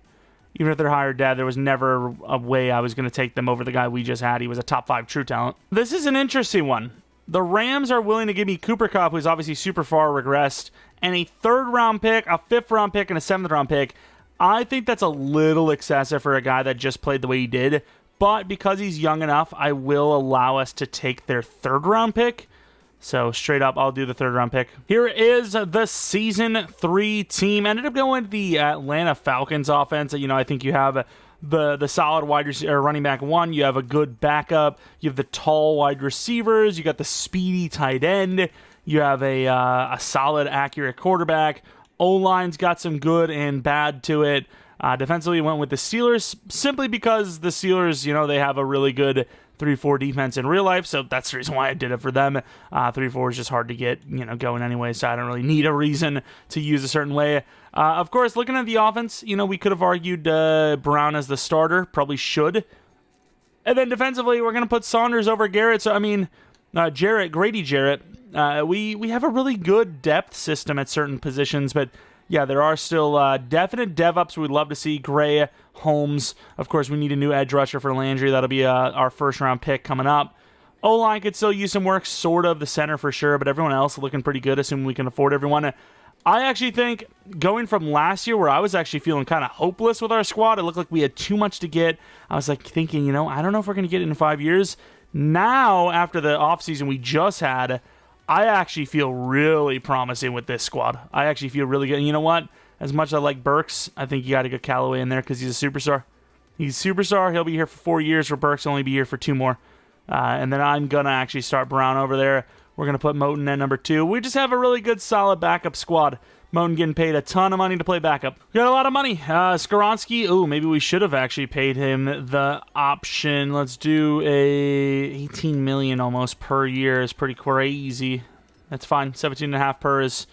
Even if they're higher dad, there was never a way I was going to take them over the guy we just had. He was a top 5 true talent. This is an interesting one. The Rams are willing to give me Cooper Kupp, who's obviously super far regressed, and a 3rd-round pick, a 5th-round pick, and a 7th-round pick. I think that's a little excessive for a guy that just played the way he did, but because he's young enough, I will allow us to take their 3rd-round pick. So straight up, I'll do the 3rd-round pick. Here is the Season 3 team. Ended up going with the Atlanta Falcons offense. I think you have the solid wide receiver, running back 1. You have a good backup. You have the tall wide receivers. You got the speedy tight end. You have a solid, accurate quarterback. O-line's got some good and bad to it. Defensively, went with the Steelers simply because the Steelers, they have a really good 3-4 defense in real life, so that's the reason why I did it for them. 3-4 is just hard to get, going anyway, so I don't really need a reason to use a certain way. Of course, looking at the offense, we could have argued Brown as the starter, probably should. And then defensively, we're going to put Saunders over Garrett, so I mean, Grady Jarrett. We have a really good depth system at certain positions, but yeah, there are still definite dev-ups we'd love to see. Gray, Holmes. Of course, we need a new edge rusher for Landry. That'll be our 1st-round pick coming up. O-line could still use some work, sort of. The center for sure, but everyone else looking pretty good, assuming we can afford everyone. I actually think going from last year where I was actually feeling kind of hopeless with our squad, it looked like we had too much to get. I was like thinking, I don't know if we're going to get it in 5 years. Now, after the offseason we just had, I actually feel really promising with this squad. I actually feel really good. And you know what? As much as I like Burks, I think you got to get Callaway in there because he's a superstar. He's a superstar. He'll be here for 4 years. For Burks, he'll only be here for 2 more. And then I'm going to actually start Brown over there. We're going to put Moten at number 2. We just have a really good, solid backup squad. Moten getting paid a ton of money to play backup. We got a lot of money. Skaronski, maybe we should have actually paid him the option. Let's do a $18 million almost per year. It's pretty crazy. That's fine. 17.5 per is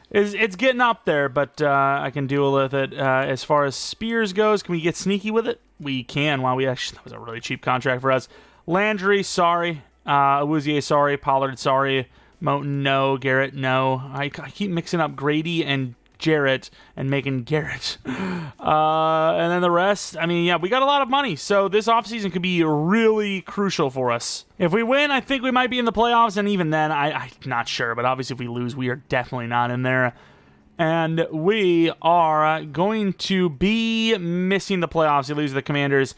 it's getting up there, but I can deal with it. As far as Spears goes, can we get sneaky with it? We can. Wow, that was a really cheap contract for us. Landry, sorry. Awuzie, sorry. Pollard, sorry. Moten, no. Garrett, no. I keep mixing up Grady and Jarrett and Macon Garrett. And then the rest, I mean, yeah, we got a lot of money, so this offseason could be really crucial for us. If we win, I think we might be in the playoffs, and even then, I'm not sure, but obviously if we lose, we are definitely not in there. And we are going to be missing the playoffs. You lose the Commanders.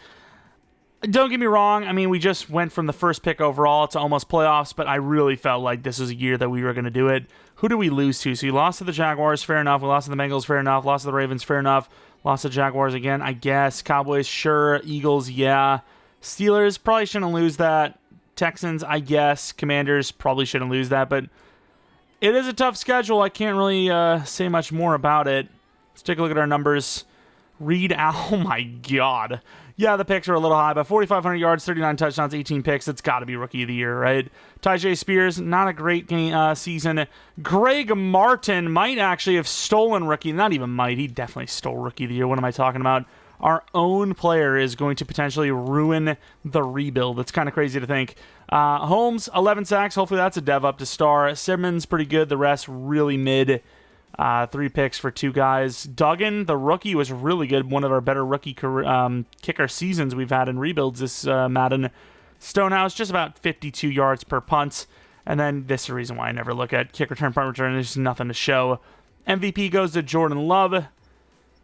Don't get me wrong. I mean, we just went from the first pick overall to almost playoffs, but I really felt like this was a year that we were going to do it. Who do we lose to? So we lost to the Jaguars, fair enough. We lost to the Bengals, fair enough. Lost to the Ravens, fair enough. Lost to the Jaguars again, I guess. Cowboys, sure. Eagles, yeah. Steelers, probably shouldn't lose that. Texans, I guess. Commanders, probably shouldn't lose that, but it is a tough schedule. I can't really say much more about it. Let's take a look at our numbers. Reed, oh my God. Yeah, the picks are a little high, but 4,500 yards, 39 touchdowns, 18 picks. It's got to be Rookie of the Year, right? Tyjae Spears, not a great season. Greg Martin might actually have stolen Rookie. Not even might. He definitely stole Rookie of the Year. What am I talking about? Our own player is going to potentially ruin the rebuild. It's kind of crazy to think. Holmes, 11 sacks. Hopefully that's a dev up to star. Simmons, pretty good. The rest, really mid. 3 picks for 2 guys. Duggan, the rookie, was really good. One of our better rookie kicker seasons we've had in rebuilds this Madden. Stonehouse, just about 52 yards per punt. And then this is the reason why I never look at kick return, punt return. There's nothing to show. MVP goes to Jordan Love.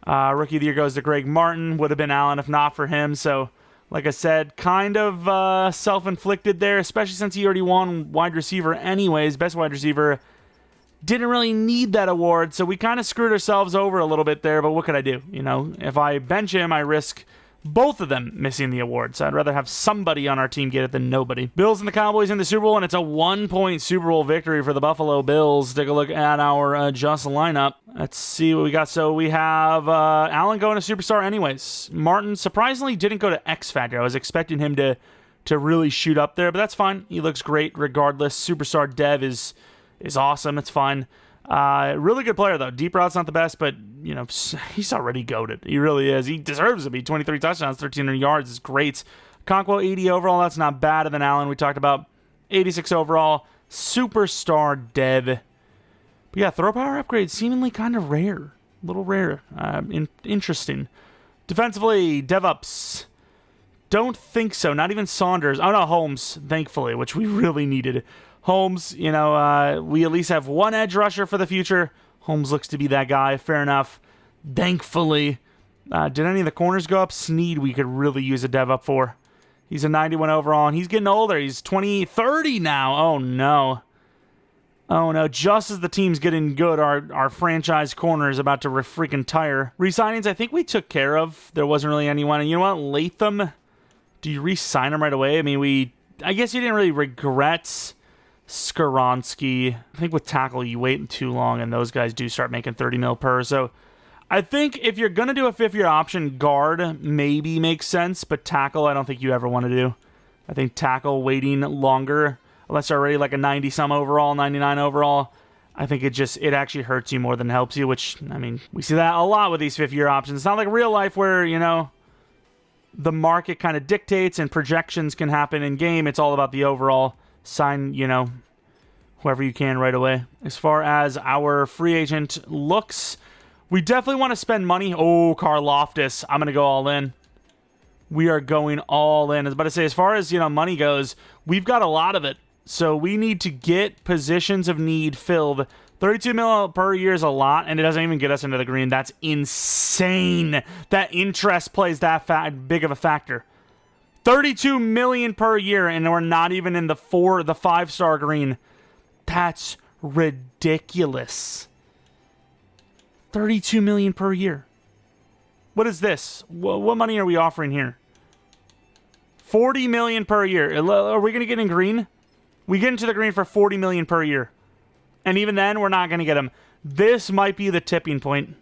Rookie of the Year goes to Greg Martin. Would have been Allen if not for him. So, like I said, kind of self-inflicted there, especially since he already won wide receiver anyways. Best wide receiver. Didn't really need that award, so we kind of screwed ourselves over a little bit there, but what could I do? You know, if I bench him, I risk both of them missing the award, so I'd rather have somebody on our team get it than nobody. Bills and the Cowboys in the Super Bowl, and it's a 1-point Super Bowl victory for the Buffalo Bills. Take a look at our just lineup. Let's see what we got. So we have Allen going to Superstar anyways. Martin surprisingly didn't go to X Factor. I was expecting him to really shoot up there, but that's fine. He looks great regardless. Superstar Dev is awesome. It's fine. Really good player, though. Deep route's not the best, but, you know, he's already goated. He really is. He deserves to be. 23 touchdowns, 1,300 yards is great. Conquo, 80 overall. That's not bad. And then Allen, we talked about 86 overall. Superstar Dev. But yeah, throw power upgrade, seemingly kind of rare. A little rare. Interesting. Defensively, DevUps. Don't think so. Not even Saunders. Oh, no, Holmes, thankfully, which we really needed. Holmes, you know, we at least have one edge rusher for the future. Holmes looks to be that guy. Fair enough. Thankfully. Did any of the corners go up? Snead, we could really use a dev up for. He's a 91 overall, and he's getting older. He's 30 now. Oh, no. Oh, no. Just as the team's getting good, our franchise corner is about to freaking tire. Resignings, I think we took care of. There wasn't really anyone. And you know what? Latham, do you re-sign him right away? I mean, I guess you didn't really regret Skoronski. I think with tackle, you wait too long, and those guys do start making 30 mil per. So I think if you're going to do a 5th-year option, guard maybe makes sense, but tackle, I don't think you ever want to do. I think tackle waiting longer, unless you're already like a 90-some overall, 99 overall, I think it actually hurts you more than helps you, which, I mean, we see that a lot with these 5th-year options. It's not like real life where, you know, the market kind of dictates and projections can happen in game. It's all about the overall. Sign, you know, whoever you can right away. As far as our free agent looks, we definitely want to spend money. Oh, Karlaftis. I'm going to go all in. We are going all in. I was about to say, as far as, you know, money goes, we've got a lot of it. So we need to get positions of need filled. 32 mil per year is a lot, and it doesn't even get us into the green. That's insane. That interest plays that big of a factor. 32 million per year, and we're not even in the 5-star green. That's ridiculous. 32 million per year. What is this? What money are we offering here? 40 million per year. Are we going to get in green? We get into the green for 40 million per year. And even then, we're not going to get them. This might be the tipping point.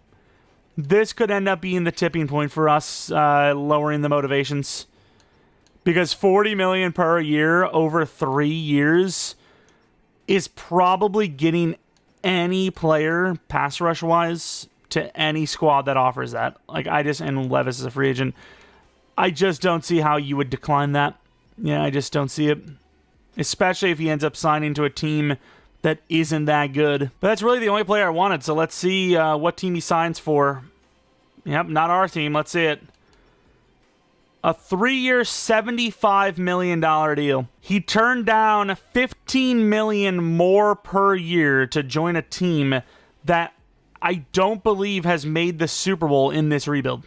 This could end up being the tipping point for us lowering the motivations. Because 40 million per year over 3 years is probably getting any player, pass rush wise, to any squad that offers that. Like, and Levis is a free agent. I just don't see how you would decline that. Yeah, I just don't see it. Especially if he ends up signing to a team that isn't that good. But that's really the only player I wanted, so let's see what team he signs for. Yep, not our team. Let's see it. A 3-year, $75 million deal. He turned down $15 million more per year to join a team that I don't believe has made the Super Bowl in this rebuild.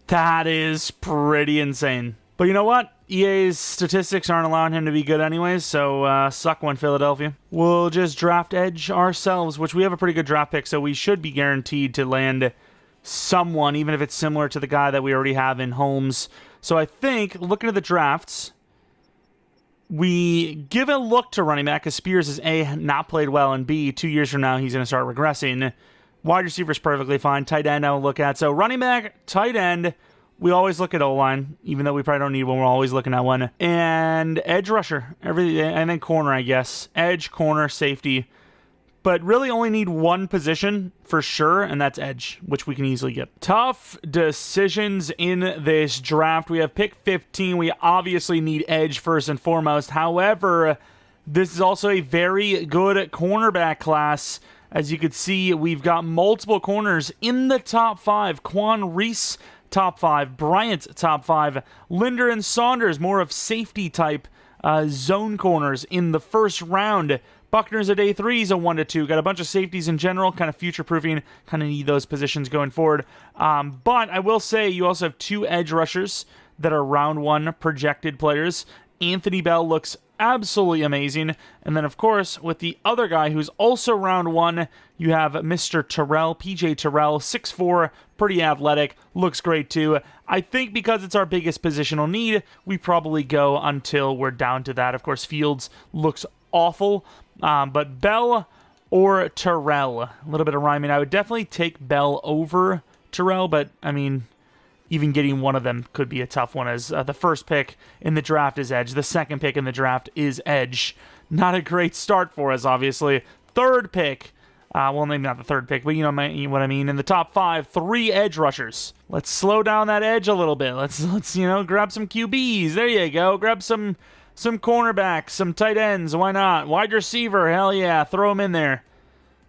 That is pretty insane. But you know what? EA's statistics aren't allowing him to be good anyways, so suck one, Philadelphia. We'll just draft edge ourselves, which we have a pretty good draft pick, so we should be guaranteed to land someone, even if it's similar to the guy that we already have in Holmes. So I think, looking at the drafts, we give a look to running back, because Spears is A, not played well, and B, 2 years from now, he's going to start regressing. Wide receiver's perfectly fine. Tight end I'll look at. So running back, tight end, we always look at O-line, even though we probably don't need one. We're always looking at one. And edge rusher, and then corner, I guess. Edge, corner, safety. But really only need one position for sure, and that's edge, which we can easily get. Tough decisions in this draft. We have pick 15. We obviously need edge first and foremost. However, this is also a very good cornerback class. As you can see, we've got multiple corners in the top 5. Quan Reese, top 5. Bryant, top 5. Linder and Saunders, more of safety type zone corners in the first round. Buckner's a day 3, he's a 1-2. Got a bunch of safeties in general, kind of future-proofing. Kind of need those positions going forward. But I will say you also have 2 edge rushers that are round 1 projected players. Anthony Bell looks absolutely amazing. And then, of course, with the other guy who's also round 1, you have Mr. Terrell, PJ Terrell, 6'4", pretty athletic, looks great too. I think because it's our biggest positional need, we probably go until we're down to that. Of course, Fields looks awful, but Bell or Terrell, a little bit of rhyming. I would definitely take Bell over Terrell, but I mean, even getting one of them could be a tough one, as the first pick in the draft is edge. The second pick in the draft is edge. Not a great start for us, obviously. Third pick, well, maybe not the third pick, but you know what I mean. In the top 5, 3 edge rushers. Let's slow down that edge a little bit. Let's grab some QBs. There you go. Grab some cornerbacks, some tight ends. Why not? Wide receiver. Hell yeah. Throw him in there.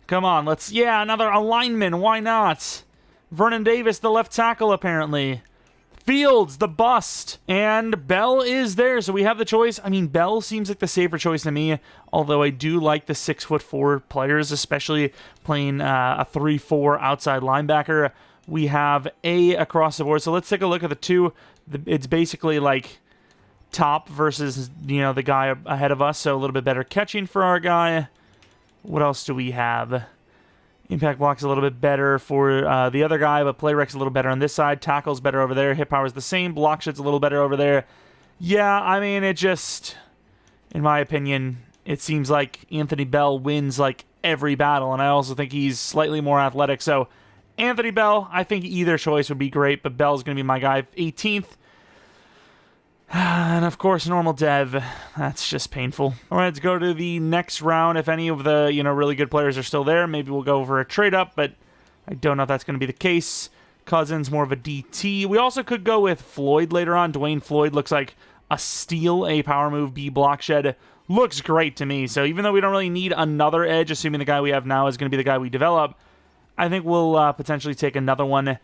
Come on. Another alignment. Why not? Vernon Davis, the left tackle, apparently. Fields, the bust. And Bell is there, so we have the choice. I mean, Bell seems like the safer choice to me, although I do like the 6'4" players, especially playing a 3-4 outside linebacker. We have A across the board, so let's take a look at the 2. It's basically like top versus, the guy ahead of us, so a little bit better catching for our guy. What else do we have? Impact block's a little bit better for the other guy, but play rec's a little better on this side. Tackle's better over there. Hit power's the same. Block shit's a little better over there. Yeah, I mean, it just, in my opinion, it seems like Anthony Bell wins like every battle, and I also think he's slightly more athletic. So Anthony Bell, I think either choice would be great, but Bell's going to be my guy. 18th. And of course, normal dev. That's just painful. All right, let's go to the next round. If any of the really good players are still there, maybe we'll go for a trade up, but I don't know if that's going to be the case. Cousins, more of a DT. We also could go with Floyd later on. Dwayne Floyd looks like a steal. A power move, B block shed. Looks great to me. So even though we don't really need another edge, assuming the guy we have now is going to be the guy we develop, I think we'll potentially take another one.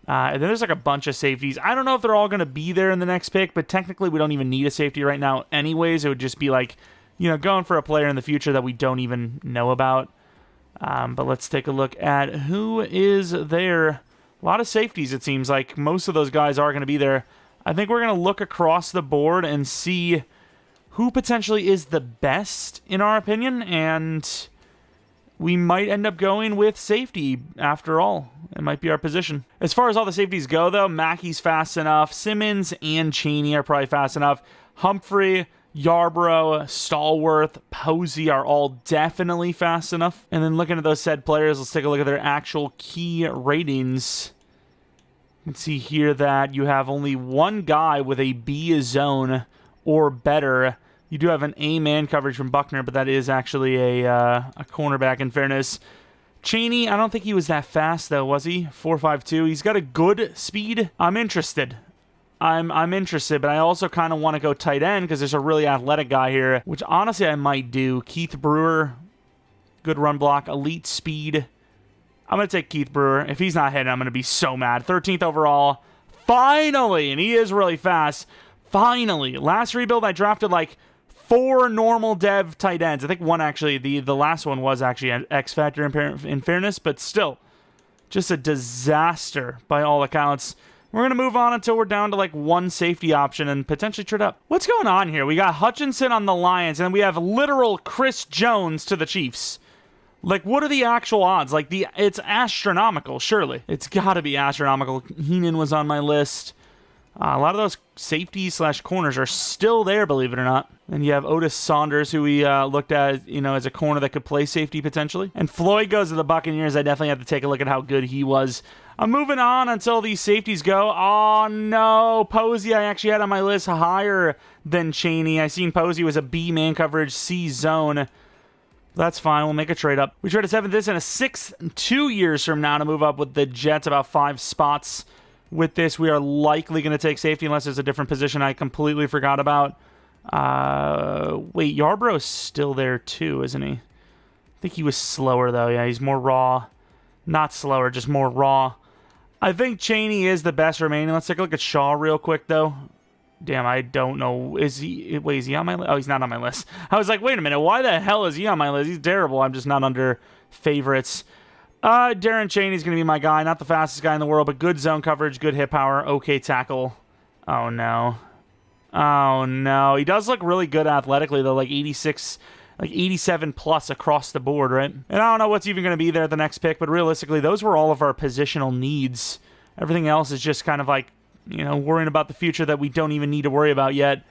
And then there's like a bunch of safeties. I don't know if they're all going to be there in the next pick, but technically we don't even need a safety right now anyways. It would just be like, going for a player in the future that we don't even know about. But let's take a look at who is there. A lot of safeties, it seems like. Most of those guys are going to be there. I think we're going to look across the board and see who potentially is the best, in our opinion, and we might end up going with safety after all. It might be our position. As far as all the safeties go, though, Mackey's fast enough. Simmons and Cheney are probably fast enough. Humphrey, Yarbrough, Stallworth, Posey are all definitely fast enough. And then looking at those said players, let's take a look at their actual key ratings. You can see here that you have only one guy with a B zone or better. You do have an A man coverage from Buckner, but that is actually a cornerback, in fairness. Cheney, I don't think he was that fast, though, was he? 4.52. He's got a good speed. I'm interested. I'm interested, but I also kind of want to go tight end because there's a really athletic guy here, which honestly I might do. Keith Brewer, good run block, elite speed. I'm going to take Keith Brewer. If he's not hitting, I'm going to be so mad. 13th overall. Finally, and he is really fast. Finally. Last rebuild, I drafted like 4 normal dev tight ends. I think one actually, the last one was actually an X Factor in fairness, but still, just a disaster by all accounts. We're going to move on until we're down to like one safety option and potentially trade up. What's going on here? We got Hutchinson on the Lions, and we have literal Chris Jones to the Chiefs. Like, what are the actual odds? Like, it's astronomical, surely. It's got to be astronomical. Heenan was on my list. A lot of those safeties / corners are still there, believe it or not. And you have Otis Saunders, who we looked at, as a corner that could play safety potentially. And Floyd goes to the Buccaneers. I definitely have to take a look at how good he was. I'm moving on until these safeties go. Oh, no. Posey, I actually had on my list higher than Chaney. I seen Posey was a B man coverage, C zone. That's fine. We'll make a trade up. We trade a 7th, this, and a 6th 2 years from now to move up with the Jets about 5 spots. With this, we are likely going to take safety unless there's a different position I completely forgot about. Wait, Yarbrough's still there too, isn't he? I think he was slower, though. Yeah, he's more raw. Not slower, just more raw. I think Chaney is the best remaining. Let's take a look at Shaw real quick, though. Damn, I don't know. Is he on my list? Oh, he's not on my list. I was like, wait a minute. Why the hell is he on my list? He's terrible. I'm just not under favorites. Darren Chaney's going to be my guy. Not the fastest guy in the world, but good zone coverage, good hit power, okay tackle. Oh, no. Oh, no. He does look really good athletically, though, like 86, like 87 plus across the board, right? And I don't know what's even going to be there at the next pick, but realistically, those were all of our positional needs. Everything else is just kind of like, worrying about the future that we don't even need to worry about yet.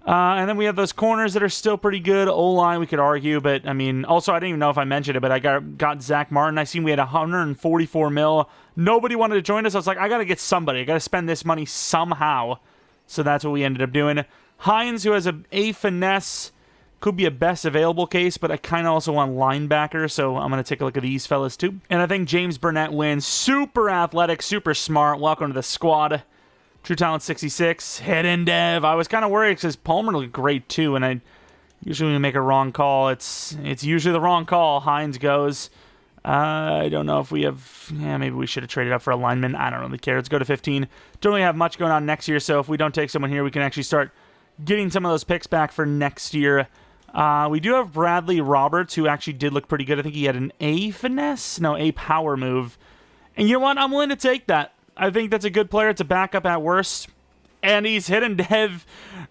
And then we have those corners that are still pretty good. O-line, we could argue, but I mean, also, I didn't even know if I mentioned it, but I got Zach Martin. I seen we had 144 mil. Nobody wanted to join us. I was like, I got to get somebody. I got to spend this money somehow. So that's what we ended up doing. Hines, who has a finesse, could be a best available case, but I kind of also want linebacker, so I'm going to take a look at these fellas too. And I think James Burnett wins. Super athletic, super smart. Welcome to the squad. True Talent 66, hidden dev. I was kind of worried because Palmer looked great too, and I usually when we make a wrong call, it's usually the wrong call. Hines goes. I don't know if we have... Yeah, maybe we should have traded up for a lineman. I don't really care. Let's go to 15. Don't really have much going on next year, so if we don't take someone here, we can actually start getting some of those picks back for next year. We do have Bradley Roberts, who actually did look pretty good. I think he had an A finesse? No, A power move. And you know what? I'm willing to take that. I think that's a good player. It's a backup at worst. And he's hidden dev.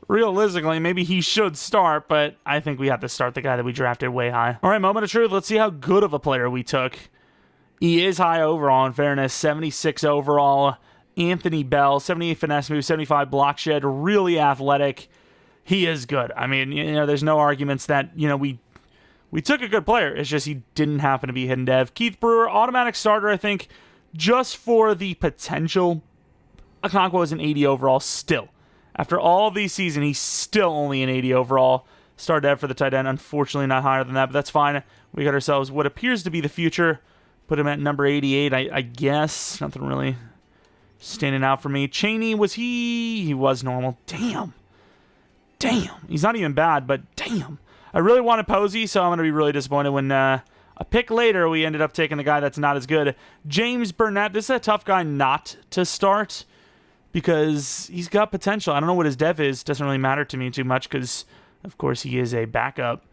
Realistically, maybe he should start, but I think we have to start the guy that we drafted way high. All right, moment of truth. Let's see how good of a player we took. He is high overall, in fairness. 76 overall. Anthony Bell, 78 finesse move, 75 block shed. Really athletic. He is good. I mean, there's no arguments that, we took a good player. It's just he didn't happen to be hidden dev. Keith Brewer, automatic starter, I think. Just for the potential, Okonkwo was an 80 overall still. After all these seasons, he's still only an 80 overall. Star dev for the tight end, unfortunately not higher than that, but that's fine. We got ourselves what appears to be the future. Put him at number 88, I guess. Nothing really standing out for me. Chaney, was he? He was normal. Damn. He's not even bad, but damn. I really wanted Posey, so I'm going to be really disappointed when... a pick later, we ended up taking the guy that's not as good. James Burnett, this is a tough guy not to start because he's got potential. I don't know what his dev is. Doesn't really matter to me too much because, of course, he is a backup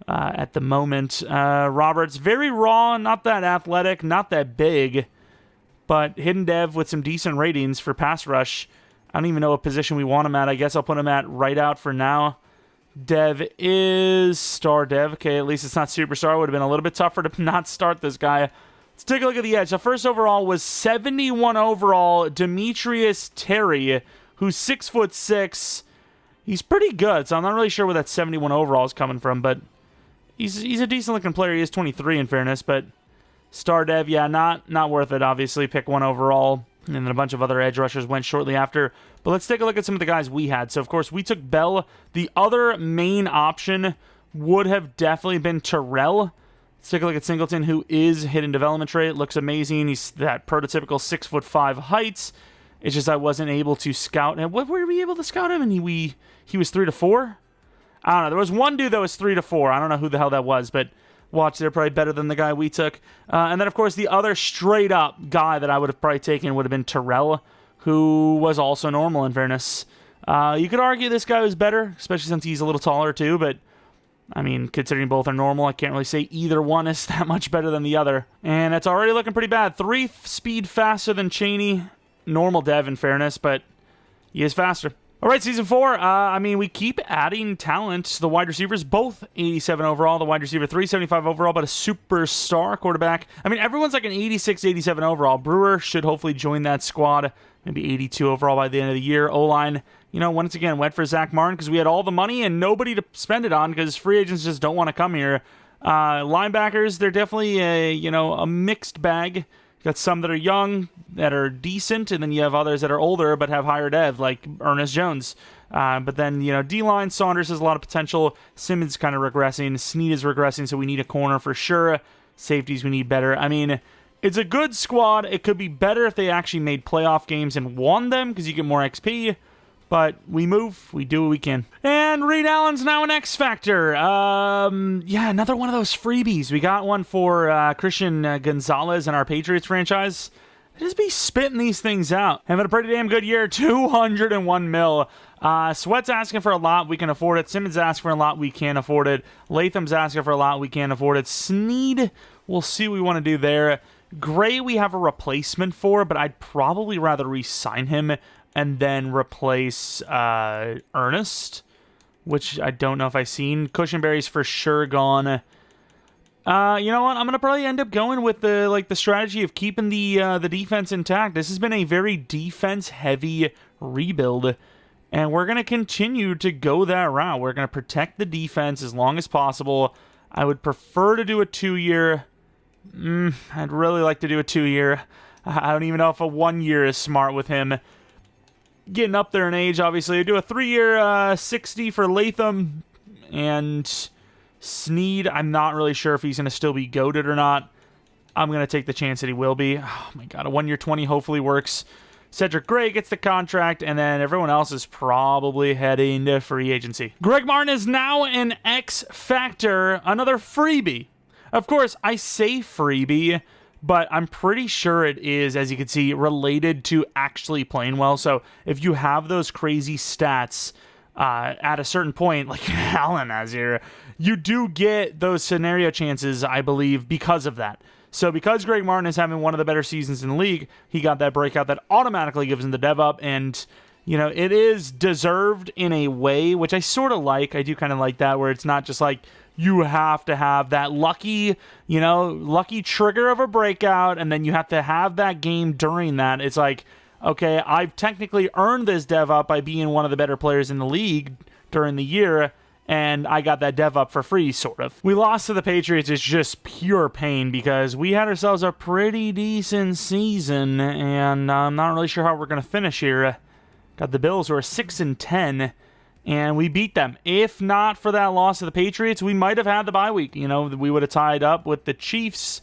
at the moment. Roberts, very raw, not that athletic, not that big, but hidden dev with some decent ratings for pass rush. I don't even know what position we want him at. I guess I'll put him at right out for now. Dev is star dev. Okay, at least it's not superstar. Would have been a little bit tougher to not start this guy. Let's take a look at the edge. The first overall was 71 overall, Demetrius Terry, who's 6'6". He's pretty good, so I'm not really sure where that 71 overall is coming from, but he's a decent-looking player. He is 23 in fairness, but star dev, yeah, not worth it, obviously. Pick 1 overall, and then a bunch of other edge rushers went shortly after. But let's take a look at some of the guys we had. So, of course, we took Bell. The other main option would have definitely been Terrell. Let's take a look at Singleton, who is hidden development trait. Looks amazing. He's that prototypical 6'5" height. It's just I wasn't able to scout him. What were we able to scout him? And he was 3 to 4? I don't know. There was one dude that was 3 to 4. I don't know who the hell that was, but watch, they're probably better than the guy we took. And then, of course, the other straight-up guy that I would have probably taken would have been Terrell, who was also normal, in fairness. You could argue this guy was better, especially since he's a little taller, too, but I mean, considering both are normal, I can't really say either one is that much better than the other. And it's already looking pretty bad. 3 speed faster than Cheney. Normal dev, in fairness, but he is faster. All right, Season 4. I mean, we keep adding talent. The wide receivers, both 87 overall. The wide receiver, 375 overall, but a superstar quarterback. I mean, everyone's like an 86, 87 overall. Brewer should hopefully join that squad. Maybe 82 overall by the end of the year. O-line, you know, once again, went for Zach Martin because we had all the money and nobody to spend it on because free agents just don't want to come here. Linebackers, they're definitely a mixed bag. You got some that are young, that are decent, and then you have others that are older but have higher dev, like Ernest Jones. But then, D-line, Saunders has a lot of potential. Simmons kind of regressing. Snead is regressing, so we need a corner for sure. Safeties, we need better. I mean, it's a good squad. It could be better if they actually made playoff games and won them because you get more XP. But we move. We do what we can. And Reed Allen's now an X Factor. Yeah, another one of those freebies. We got one for Christian Gonzalez in our Patriots franchise. They just be spitting these things out. Having a pretty damn good year. 201 mil. Sweat's asking for a lot. We can afford it. Simmons asking for a lot. We can't afford it. Latham's asking for a lot. We can't afford it. Snead, we'll see what we want to do there. Gray, we have a replacement for, but I'd probably rather re-sign him and then replace Ernest, which I don't know if I've seen. Cushenberry's for sure gone. You know what? I'm gonna probably end up going with the strategy of keeping the defense intact. This has been a very defense-heavy rebuild, and we're gonna continue to go that route. We're gonna protect the defense as long as possible. I would prefer to do a 2-year. I'd really like to do a 2-year. I don't even know if a 1-year is smart with him getting up there in age, obviously. I do a 3-year 60 for Latham, and Snead, I'm not really sure if he's going to still be goated or not. I'm going to take the chance that he will be. Oh my god, a 1-year 20 hopefully works. Cedric Gray gets the contract, and then everyone else is probably heading to free agency. Greg Martin is now an X Factor, another freebie. Of course, I say freebie, but I'm pretty sure it is, as you can see, related to actually playing well. So if you have those crazy stats at a certain point, like Allen has here, you do get those scenario chances, I believe, because of that. So because Greg Martin is having one of the better seasons in the league, he got that breakout that automatically gives him the dev up, and it is deserved in a way, which I sort of like. I do kind of like that, where it's not just like, you have to have that lucky trigger of a breakout, and then you have to have that game during that. It's like, okay, I've technically earned this dev up by being one of the better players in the league during the year, and I got that dev up for free, sort of. We lost to the Patriots. It's just pure pain because we had ourselves a pretty decent season, and I'm not really sure how we're going to finish here. Got the Bills, who are 6-10. And we beat them. If not for that loss to the Patriots, we might have had the bye week. We would have tied up with the Chiefs.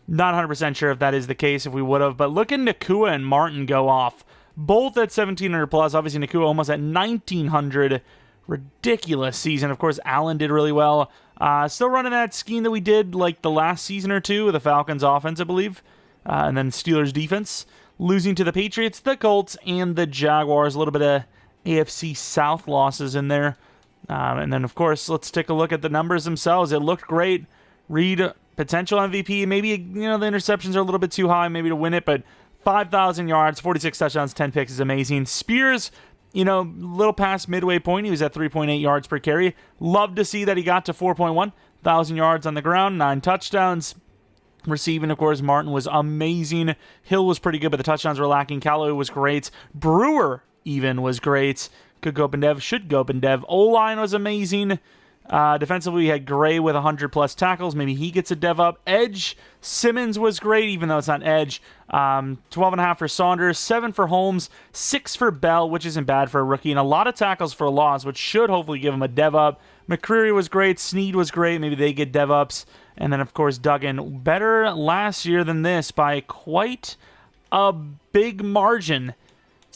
Not 100% sure if that is the case, if we would have. But look at Nakua and Martin go off. Both at 1,700 plus. Obviously, Nakua almost at 1,900. Ridiculous season. Of course, Allen did really well. Still running that scheme that we did like the last season or two with the Falcons offense, I believe. And then Steelers defense. Losing to the Patriots, the Colts, and the Jaguars. A little bit of AFC South losses in there. And then, of course, let's take a look at the numbers themselves. It looked great. Reed, potential MVP. Maybe, the interceptions are a little bit too high maybe to win it, but 5,000 yards, 46 touchdowns, 10 picks is amazing. Spears, little past midway point. He was at 3.8 yards per carry. Love to see that he got to 4.1. 1,000 yards on the ground, 9 touchdowns. Receiving, of course, Martin was amazing. Hill was pretty good, but the touchdowns were lacking. Callaway was great. Brewer even was great. Could go up and dev, should go up and dev. O-line was amazing. Defensively, we had Gray with 100-plus tackles. Maybe he gets a dev up. Edge, Simmons was great, even though it's not edge. 12.5 for Saunders, 7 for Holmes, 6 for Bell, which isn't bad for a rookie, and a lot of tackles for a loss, which should hopefully give him a dev up. McCreary was great. Snead was great. Maybe they get dev ups. And then, of course, Duggan. Better last year than this by quite a big margin.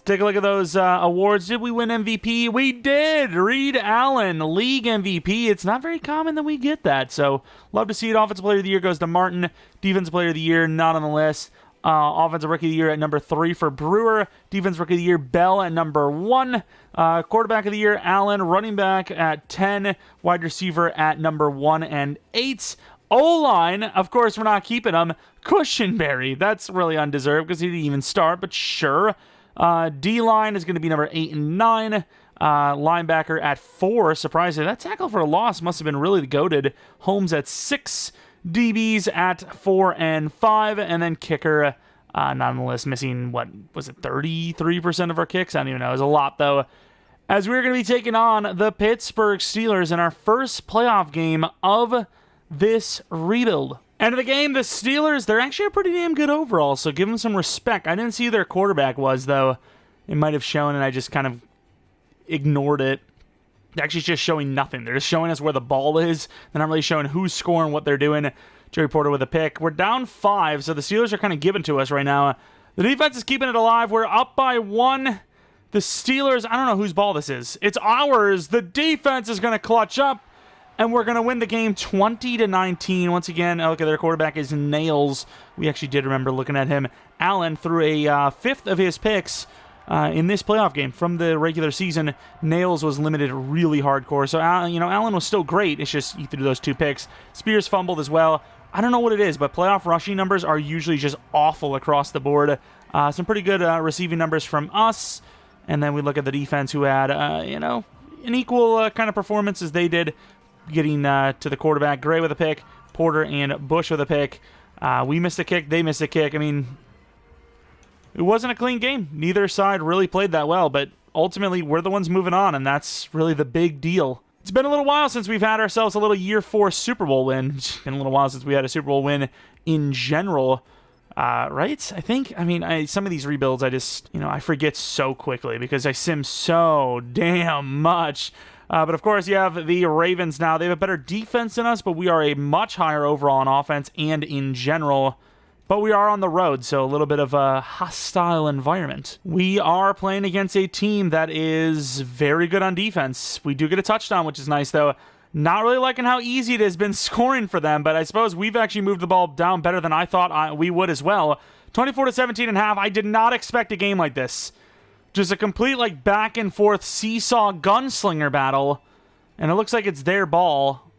take a look at those awards. Did we win MVP? We did! Reed Allen, League MVP. It's not very common that we get that, so love to see it. Offensive Player of the Year goes to Martin. Defensive Player of the Year, not on the list. Offensive Rookie of the Year at number 3 for Brewer. Defensive Rookie of the Year, Bell at number 1. Quarterback of the Year, Allen. Running back at 10. Wide receiver at number 1 and 8. O-line, of course, we're not keeping him. Cushenberry. That's really undeserved because he didn't even start, but sure. D-line is going to be number 8 and 9. Linebacker at 4. Surprisingly, that tackle for a loss must have been really goated. Holmes at 6. DBs at 4 and 5. And then kicker, not on the list, missing, what was it, 33% of our kicks? I don't even know. It was a lot, though. As we're going to be taking on the Pittsburgh Steelers in our first playoff game of this rebuild. End of the game, the Steelers, they're actually a pretty damn good overall, so give them some respect. I didn't see who their quarterback was, though. It might have shown, and I just kind of ignored it. Actually, it's just showing nothing. They're just showing us where the ball is. They're not really showing who's scoring, what they're doing. Joey Porter with a pick. We're down 5, so the Steelers are kind of giving to us right now. The defense is keeping it alive. We're up by 1. The Steelers, I don't know whose ball this is. It's ours. The defense is going to clutch up. And we're going to win the game 20-19. Once again, okay, their quarterback is Nails. We actually did remember looking at him. Allen threw a 5th of his picks in this playoff game from the regular season. Nails was limited really hardcore. So, Allen was still great. It's just he threw those 2 picks. Spears fumbled as well. I don't know what it is, but playoff rushing numbers are usually just awful across the board. Some pretty good receiving numbers from us. And then we look at the defense who had, an equal kind of performance as they did. Getting to the quarterback, Gray with a pick, Porter and Bush with a pick. We missed a kick, they missed a kick. I mean, it wasn't a clean game. Neither side really played that well, but ultimately we're the ones moving on, and that's really the big deal. It's been a little while since we've had ourselves a little Year 4 Super Bowl win. It's been a little while since we had a Super Bowl win in general, right? I think, some of these rebuilds I just, I forget so quickly because I sim so damn much. But of course, you have the Ravens now. They have a better defense than us, but we are a much higher overall on offense and in general. But we are on the road, so a little bit of a hostile environment. We are playing against a team that is very good on defense. We do get a touchdown, which is nice, though. Not really liking how easy it has been scoring for them, but I suppose we've actually moved the ball down better than I thought we would as well. 24-17 and a half. I did not expect a game like this. Just a complete, back and forth seesaw gunslinger battle. And it looks like it's their ball.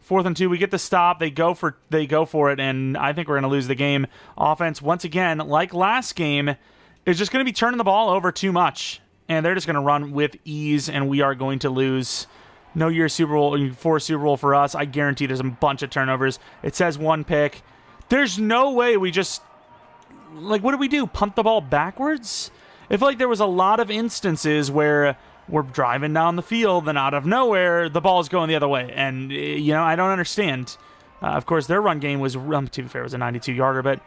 4th and 2, we get the stop. They go for it, and I think we're going to lose the game. Offense, once again, like last game, is just going to be turning the ball over too much. And they're just going to run with ease, and we are going to lose. No Year Super Bowl, 4 Super Bowl for us. I guarantee there's a bunch of turnovers. It says 1 pick. There's no way we just... what do we do? Punt the ball backwards? I feel like there was a lot of instances where we're driving down the field and out of nowhere, the ball's going the other way. And, I don't understand. Of course, their run game was, to be fair, it was a 92-yarder, but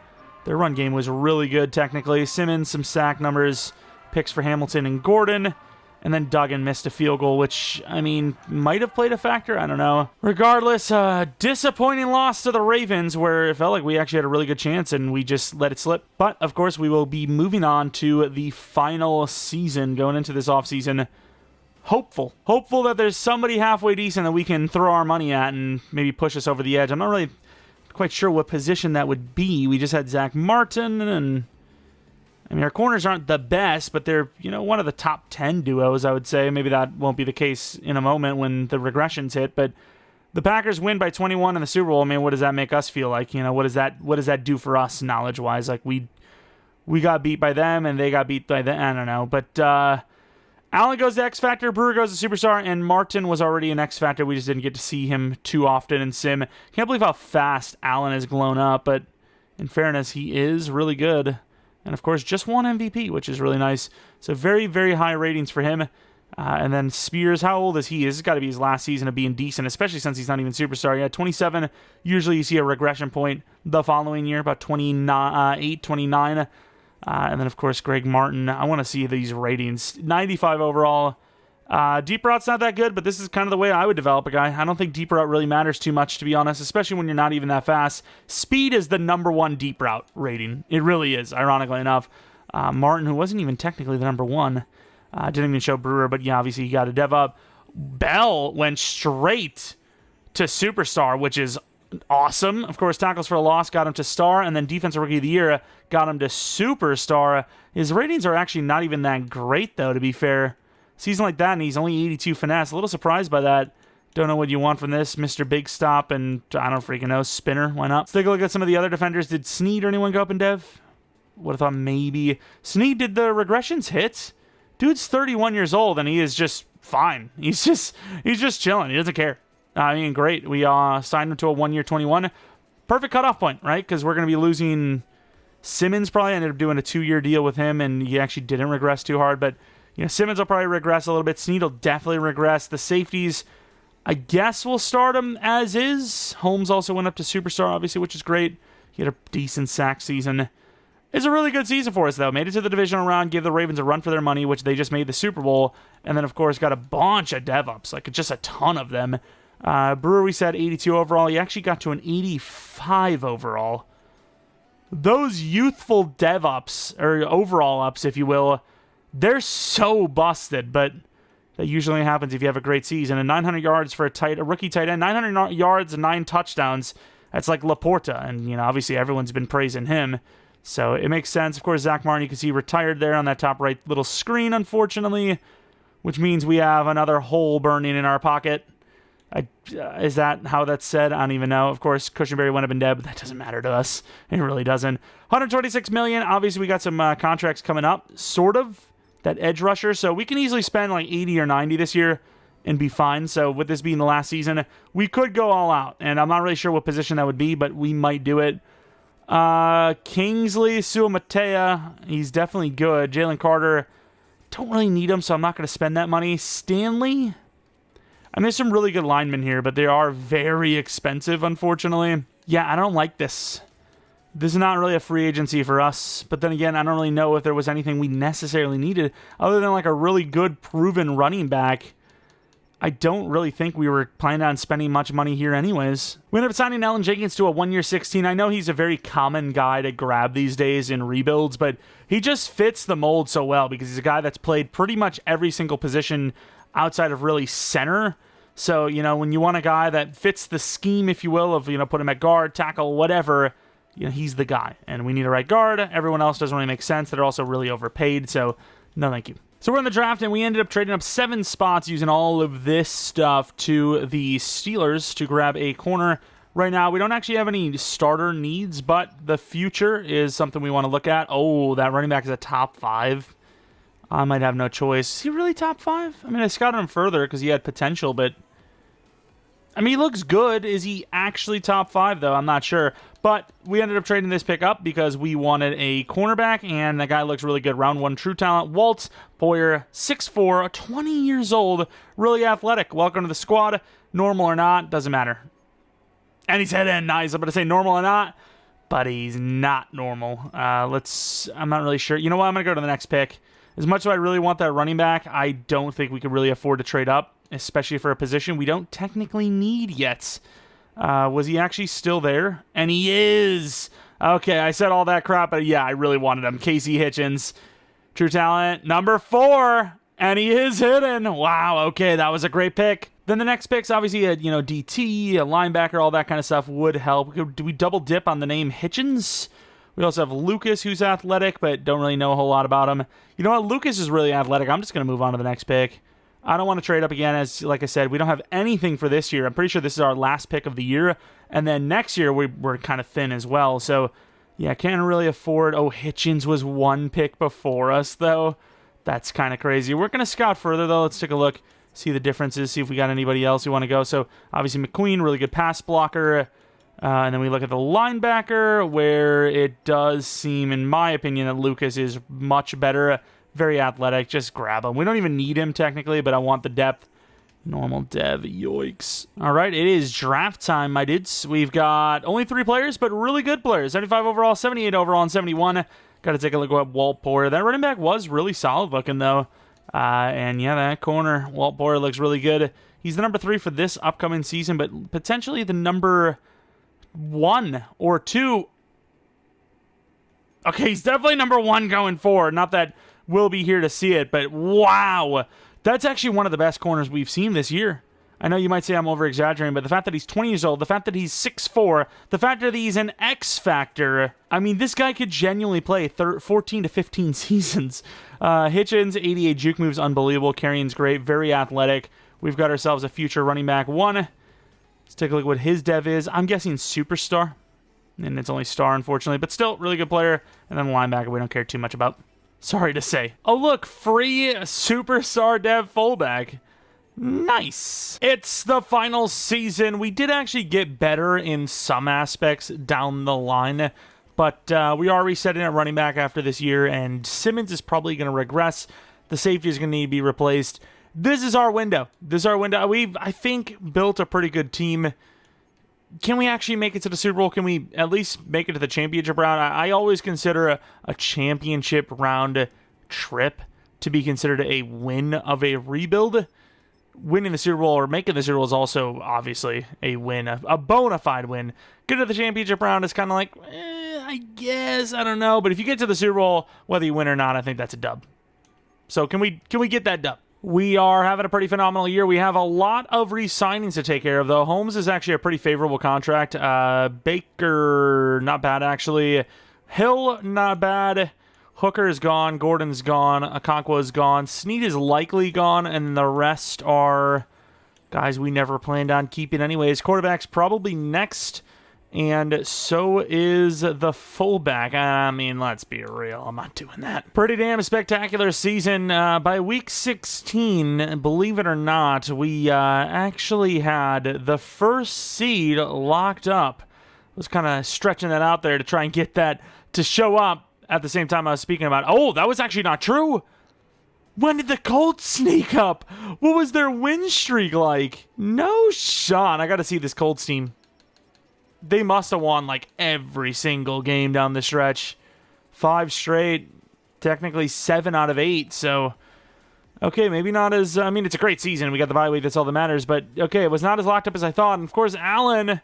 their run game was really good technically. Simmons, some sack numbers, picks for Hamilton and Gordon. And then Duggan missed a field goal, which, might have played a factor. I don't know. Regardless, disappointing loss to the Ravens, where it felt like we actually had a really good chance and we just let it slip. But, of course, we will be moving on to the final season, going into this offseason. Hopeful that there's somebody halfway decent that we can throw our money at and maybe push us over the edge. I'm not really quite sure what position that would be. We just had Zach Martin and... our corners aren't the best, but they're, one of the top 10 duos, I would say. Maybe that won't be the case in a moment when the regressions hit, but the Packers win by 21 in the Super Bowl. What does that make us feel like? What does that do for us knowledge-wise? We got beat by them, and they got beat by them. I don't know, but Allen goes to X Factor, Brewer goes to Superstar, and Martin was already an X Factor. We just didn't get to see him too often in Sim. Can't believe how fast Allen has blown up, but in fairness, he is really good. And, of course, just won MVP, which is really nice. So very, very high ratings for him. And then Spears, how old is he? This has got to be his last season of being decent, especially since he's not even Superstar yet. 27, usually you see a regression point the following year, about 28, 29. And then, of course, Greg Martin. I want to see these ratings. 95 overall. Deep route's not that good, but this is kind of the way I would develop a guy. I don't think deep route really matters too much, to be honest, especially when you're not even that fast. Speed is the #1 deep route rating. It really is, ironically enough. Martin, who wasn't even technically the number 1. Didn't even show Brewer, but yeah, obviously you got to dev up. Bell went straight to superstar, which is awesome. Of course, tackles for a loss got him to star, and then defensive rookie of the year got him to superstar. His ratings are actually not even that great, though, to be fair. Season like that, and he's only 82 finesse. A little surprised by that. Don't know what you want from this, Mr. Big Stop, and I don't freaking know, Spinner. Why not? Let's take a look at some of the other defenders. Did Sneed or anyone go up in dev? Would have thought maybe. Sneed did the regressions hit. Dude's 31 years old, and he is just fine. He's just chilling. He doesn't care. I mean, great. We signed him to a 1-year 21. Perfect cutoff point, right? Because we're going to be losing Simmons. Probably ended up doing a 2-year deal with him, and he actually didn't regress too hard. But you know, Simmons will probably regress a little bit. Sneed will definitely regress. The safeties, I guess we'll start him as is. Holmes also went up to superstar, obviously, which is great. He had a decent sack season. It's a really good season for us, though. Made it to the divisional round, gave the Ravens a run for their money, which they just made the Super Bowl, and then, of course, got a bunch of dev-ups, like just a ton of them. Brewer, we said 82 overall. He actually got to an 85 overall. Those youthful dev-ups, or overall-ups, if you will, they're so busted, but that usually happens if you have a great season. And 900 yards for a rookie tight end, 900 yards and 9 touchdowns. That's like Laporta, and you know, obviously everyone's been praising him. So it makes sense. Of course, Zach Martin, you can see retired there on that top right little screen, unfortunately, which means we have another hole burning in our pocket. Is that how that's said? I don't even know. Of course, Cushionberry went up in debt, but that doesn't matter to us. It really doesn't. $126 million. Obviously, we got some contracts coming up, sort of, that edge rusher. So we can easily spend like 80 or 90 this year and be fine. So with this being the last season, we could go all out. And I'm not really sure what position that would be, but we might do it. Kingsley Suamatea, he's definitely good. Jalen Carter, don't really need him, so I'm not going to spend that money. Stanley, I mean, there's some really good linemen here, but they are very expensive, unfortunately. Yeah, I don't like this. This is not really a free agency for us. But then again, I don't really know if there was anything we necessarily needed other than like a really good proven running back. I don't really think we were planning on spending much money here anyways. We ended up signing Alan Jenkins to a 1-year 16. I know he's a very common guy to grab these days in rebuilds, but he just fits the mold so well because he's a guy that's played pretty much every single position outside of really center. So, you know, when you want a guy that fits the scheme, if you will, of, you know, put him at guard, tackle, whatever, you know, he's the guy. And we need a right guard. Everyone else doesn't really make sense. They're also really overpaid, so no thank you. So we're in the draft, and we ended up trading up 7 spots using all of this stuff to the Steelers to grab a corner. Right now, we don't actually have any starter needs, but the future is something we want to look at. Oh, that running back is a top 5. I might have no choice. Is he really top 5? I mean, I scouted him further because he had potential, but I mean, he looks good. Is he actually top 5, though? I'm not sure. But we ended up trading this pick up because we wanted a cornerback, and that guy looks really good. Round 1 true talent. Walt Boyer, 6'4", 20 years old, really athletic. Welcome to the squad. Normal or not, doesn't matter. And he's head end nice. I'm going to say normal or not, but he's not normal. I'm not really sure. You know what? I'm going to go to the next pick. As much as I really want that running back, I don't think we could really afford to trade up, especially for a position we don't technically need yet. Was he actually still there? And he is. Okay, I said all that crap, but yeah, I really wanted him. Casey Hitchens, true talent, number 4, and he is hidden. Wow, okay, that was a great pick. Then the next picks, obviously, you know, DT, a linebacker, all that kind of stuff would help. Do we double dip on the name Hitchens? We also have Lucas, who's athletic, but don't really know a whole lot about him. You know what? Lucas is really athletic. I'm just going to move on to the next pick. I don't want to trade up again, as like I said, we don't have anything for this year. I'm pretty sure this is our last pick of the year, and then next year we're kind of thin as well. So, yeah, can't really afford. Oh, Hitchens was 1 pick before us, though. That's kind of crazy. We're going to scout further, though. Let's take a look, see the differences, see if we got anybody else who want to go. So, obviously, McQueen, really good pass blocker. And then we look at the linebacker, where it does seem, in my opinion, that Lucas is much better. Very athletic. Just grab him. We don't even need him, technically, but I want the depth. Normal dev. Yoinks. All right, it is draft time, my dudes. We've got only 3 players, but really good players. 75 overall, 78 overall, and 71. Got to take a look at Walt Boyer. That running back was really solid looking, though. And yeah, that corner, Walt Boyer looks really good. He's the number 3 for this upcoming season, but potentially the number 1 or 2. Okay, he's definitely number 1 going forward. Not that we'll be here to see it, but wow. That's actually one of the best corners we've seen this year. I know you might say I'm over-exaggerating, but the fact that he's 20 years old, the fact that he's 6'4", the fact that he's an X factor, I mean, this guy could genuinely play 14 to 15 seasons. Hitchens, 88 juke moves, unbelievable. Carrion's great, very athletic. We've got ourselves a future running back 1. Let's take a look at what his dev is. I'm guessing superstar, and it's only star, unfortunately, but still, really good player. And then linebacker we don't care too much about. Sorry to say. Oh, look, free superstar dev fullback. Nice. It's the final season. We did actually get better in some aspects down the line, but we are resetting at running back after this year, and Simmons is probably going to regress. The safety is going to need to be replaced. This is our window. This is our window. We've, I think, built a pretty good team. Can we actually make it to the Super Bowl? Can we at least make it to the championship round? I always consider a championship round trip to be considered a win of a rebuild. Winning the Super Bowl or making the Super Bowl is also obviously a win, a bona fide win. Get to the championship round is kind of like, I guess, I don't know. But if you get to the Super Bowl, whether you win or not, I think that's a dub. So can we get that dub? We are having a pretty phenomenal year. We have a lot of re-signings to take care of, though. Holmes is actually a pretty favorable contract. Baker, not bad, actually. Hill, not bad. Hooker is gone. Gordon's gone. Okonkwo is gone. Snead is likely gone, and the rest are guys we never planned on keeping anyways. Quarterback's probably next, and so is the fullback. I mean, let's be real. I'm not doing that. Pretty damn spectacular season. By week 16, believe it or not, we actually had the first seed locked up. I was kind of stretching that out there to try and get that to show up. At the same time I was speaking about, oh, that was actually not true. When did the Colts sneak up? What was their win streak like? No shot. I got to see this Colts team. They must have won like every single game down the stretch. 5 straight. Technically 7 out of 8. So, okay, maybe not as, I mean, it's a great season. We got the bye week. That's all that matters. But, okay, it was not as locked up as I thought. And, of course, Allen,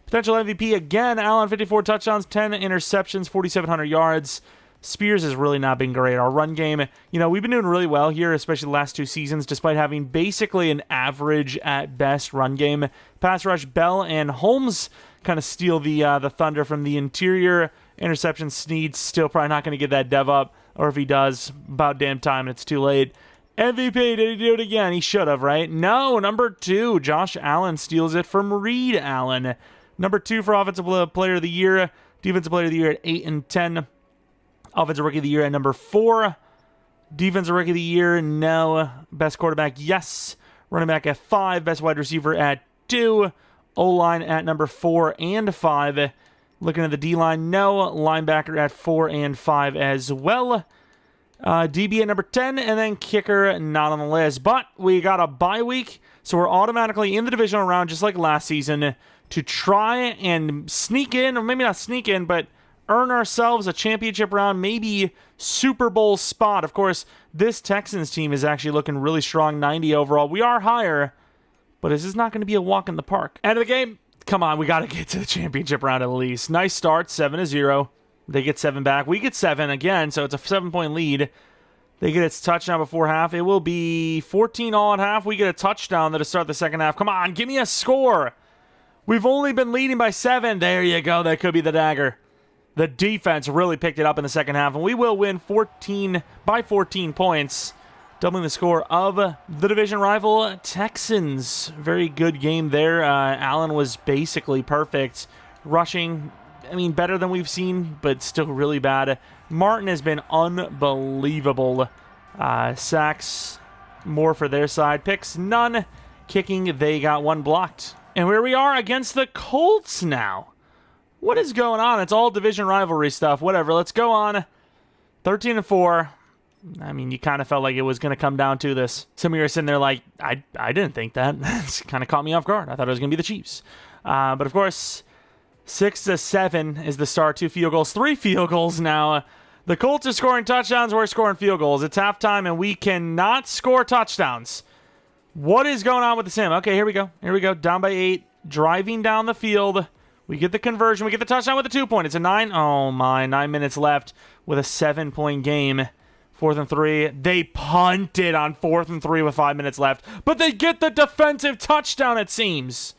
potential MVP again. Allen, 54 touchdowns, 10 interceptions, 4,700 yards. Spears has really not been great. Our run game, you know, we've been doing really well here, especially the last 2 seasons, despite having basically an average at best run game. Pass rush, Bell and Holmes kind of steal the thunder from the interior. Interception, Snead still probably not going to get that dev up, or if he does, about damn time, it's too late. MVP, did he do it again? He should have, right? No, number 2, Josh Allen steals it from Reed Allen. Number 2 for Offensive Player of the Year. Defensive Player of the Year at 8 and 10. Offensive Rookie of the Year at number 4. Defensive Rookie of the Year, no. Best Quarterback, yes. Running Back at 5. Best Wide Receiver at 2. O-Line at number 4 and 5. Looking at the D-Line, no. Linebacker at 4 and 5 as well. DB at number 10, and then kicker not on the list. But we got a bye week, so we're automatically in the divisional round just like last season to try and sneak in, or maybe not sneak in, but earn ourselves a championship round, maybe Super Bowl spot. Of course, this Texans team is actually looking really strong, 90 overall. We are higher, but this is not going to be a walk in the park. End of the game, come on, we got to get to the championship round at least. Nice start, 7-0. They get 7 back. We get 7 again, so it's a 7-point lead. They get its touchdown before half. It will be 14 all at half. We get a touchdown to start the second half. Come on, give me a score. We've only been leading by 7. There you go. That could be the dagger. The defense really picked it up in the second half, and we will win 14 points, doubling the score of the division rival Texans. Very good game there. Allen was basically perfect. Rushing, I mean, better than we've seen, but still really bad. Martin has been unbelievable. Sacks, more for their side. Picks, none. Kicking, they got 1 blocked. And here we are against the Colts now. What is going on? It's all division rivalry stuff. Whatever. Let's go on. 13-4. I mean, you kind of felt like it was going to come down to this. Some of you are sitting there like, I didn't think that. It's kind of caught me off guard. I thought it was going to be the Chiefs. But of course, 6-7 is the start. 2 field goals. 3 field goals now. The Colts are scoring touchdowns. We're scoring field goals. It's halftime, and we cannot score touchdowns. What is going on with the sim? Okay, here we go. Here we go. Down by 8. Driving down the field. We get the conversion. We get the touchdown with the 2-point. It's a 9. Oh, my. 9 minutes left with a 7-point game. 4th and 3. They punted on 4th and 3 with 5 minutes left. But they get the defensive touchdown, it seems.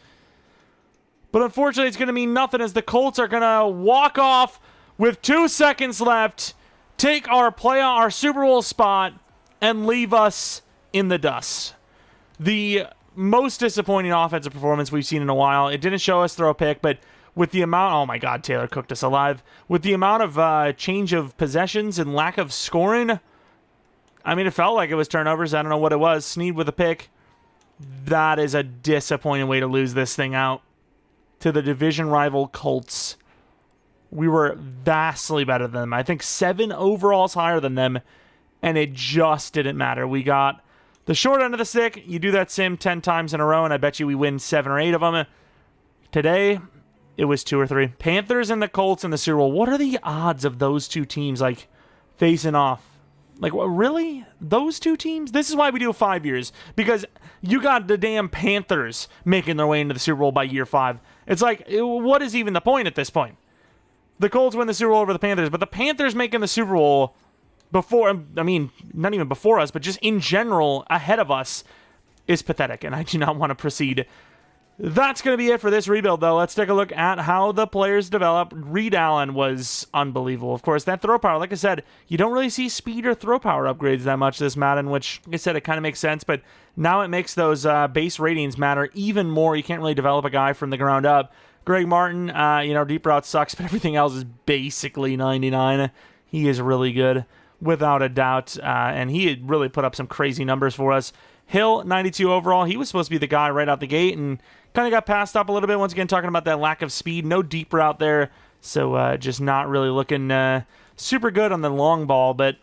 But unfortunately, it's going to mean nothing as the Colts are going to walk off with 2 seconds left, take our Super Bowl spot, and leave us in the dust. The most disappointing offensive performance we've seen in a while. It didn't show us throw a pick, but with the amount... Oh my God, Taylor cooked us alive. With the amount of change of possessions and lack of scoring, I mean, it felt like it was turnovers. I don't know what it was. Snead with a pick. That is a disappointing way to lose this thing out to the division rival Colts. We were vastly better than them. I think 7 overalls higher than them, and it just didn't matter. We got the short end of the stick. You do that sim 10 times in a row, and I bet you we win 7 or 8 of them. Today, it was 2 or 3. Panthers and the Colts in the Super Bowl. What are the odds of those two teams, like, facing off? Like, what, really? Those two teams? This is why we do 5 years. Because you got the damn Panthers making their way into the Super Bowl by year 5. It's like, what is even the point at this point? The Colts win the Super Bowl over the Panthers, but the Panthers making the Super Bowl before, I mean, not even before us, but just in general ahead of us is pathetic, and I do not want to proceed. That's going to be it for this rebuild, though. Let's take a look at how the players develop. Reed Allen was unbelievable. Of course, that throw power, like I said, you don't really see speed or throw power upgrades that much this Madden, which, like I said, it kind of makes sense, but now it makes those base ratings matter even more. You can't really develop a guy from the ground up. Greg Martin, deep route sucks, but everything else is basically 99. He is really good, without a doubt, and he had really put up some crazy numbers for us. Hill, 92 overall. He was supposed to be the guy right out the gate, and kind of got passed up a little bit. Once again, talking about that lack of speed. No deep route there, so just not really looking super good on the long ball, but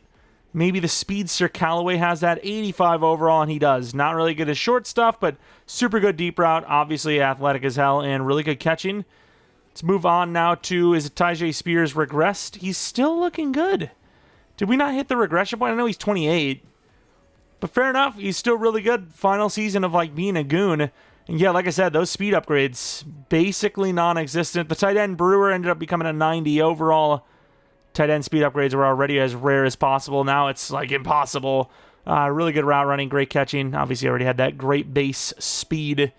maybe the speedster Callaway has that. 85 overall, and he does. Not really good at short stuff, but super good deep route. Obviously athletic as hell and really good catching. Let's move on now to, is it Tyjae Spears regressed? He's still looking good. Did we not hit the regression point? I know he's 28, but fair enough. He's still really good. Final season of, like, being a goon. And yeah, like I said, those speed upgrades, basically non-existent. The tight end Brewer ended up becoming a 90 overall. Tight end speed upgrades were already as rare as possible. Now it's, like, impossible. Really good route running, great catching. Obviously, already had that great base speed.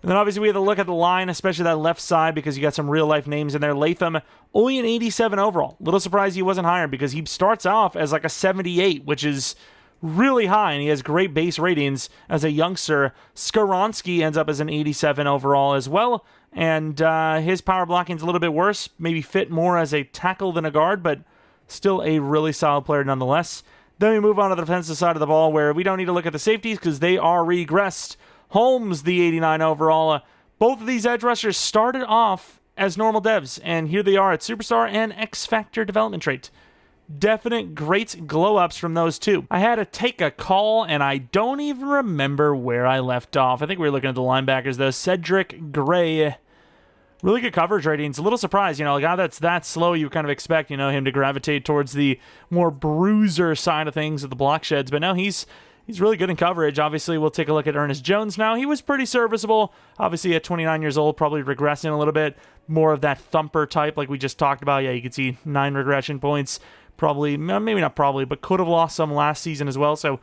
And then obviously we had to look at the line, especially that left side, because you got some real-life names in there. Latham, only an 87 overall. Little surprised he wasn't higher, because he starts off as like a 78, which is really high, and he has great base ratings as a youngster. Skaronski ends up as an 87 overall as well, and his power blocking is a little bit worse. Maybe fit more as a tackle than a guard, but still a really solid player nonetheless. Then we move on to the defensive side of the ball, where we don't need to look at the safeties because they are regressed. Holmes, the 89 overall. Both of these edge rushers started off as normal devs, and here they are at Superstar and X-Factor development trait. Definite great glow-ups from those two. I had to take a call, and I don't even remember where I left off. I think we were looking at the linebackers, though. Cedric Gray, really good coverage ratings. A little surprised, a guy that's that slow, you kind of expect, him to gravitate towards the more bruiser side of things of the block sheds, but no, he's really good in coverage. Obviously, we'll take a look at Ernest Jones now. He was pretty serviceable. Obviously, at 29 years old, probably regressing a little bit. More of that thumper type like we just talked about. Yeah, you can see 9 regression points. Probably, maybe not probably, but could have lost some last season as well. So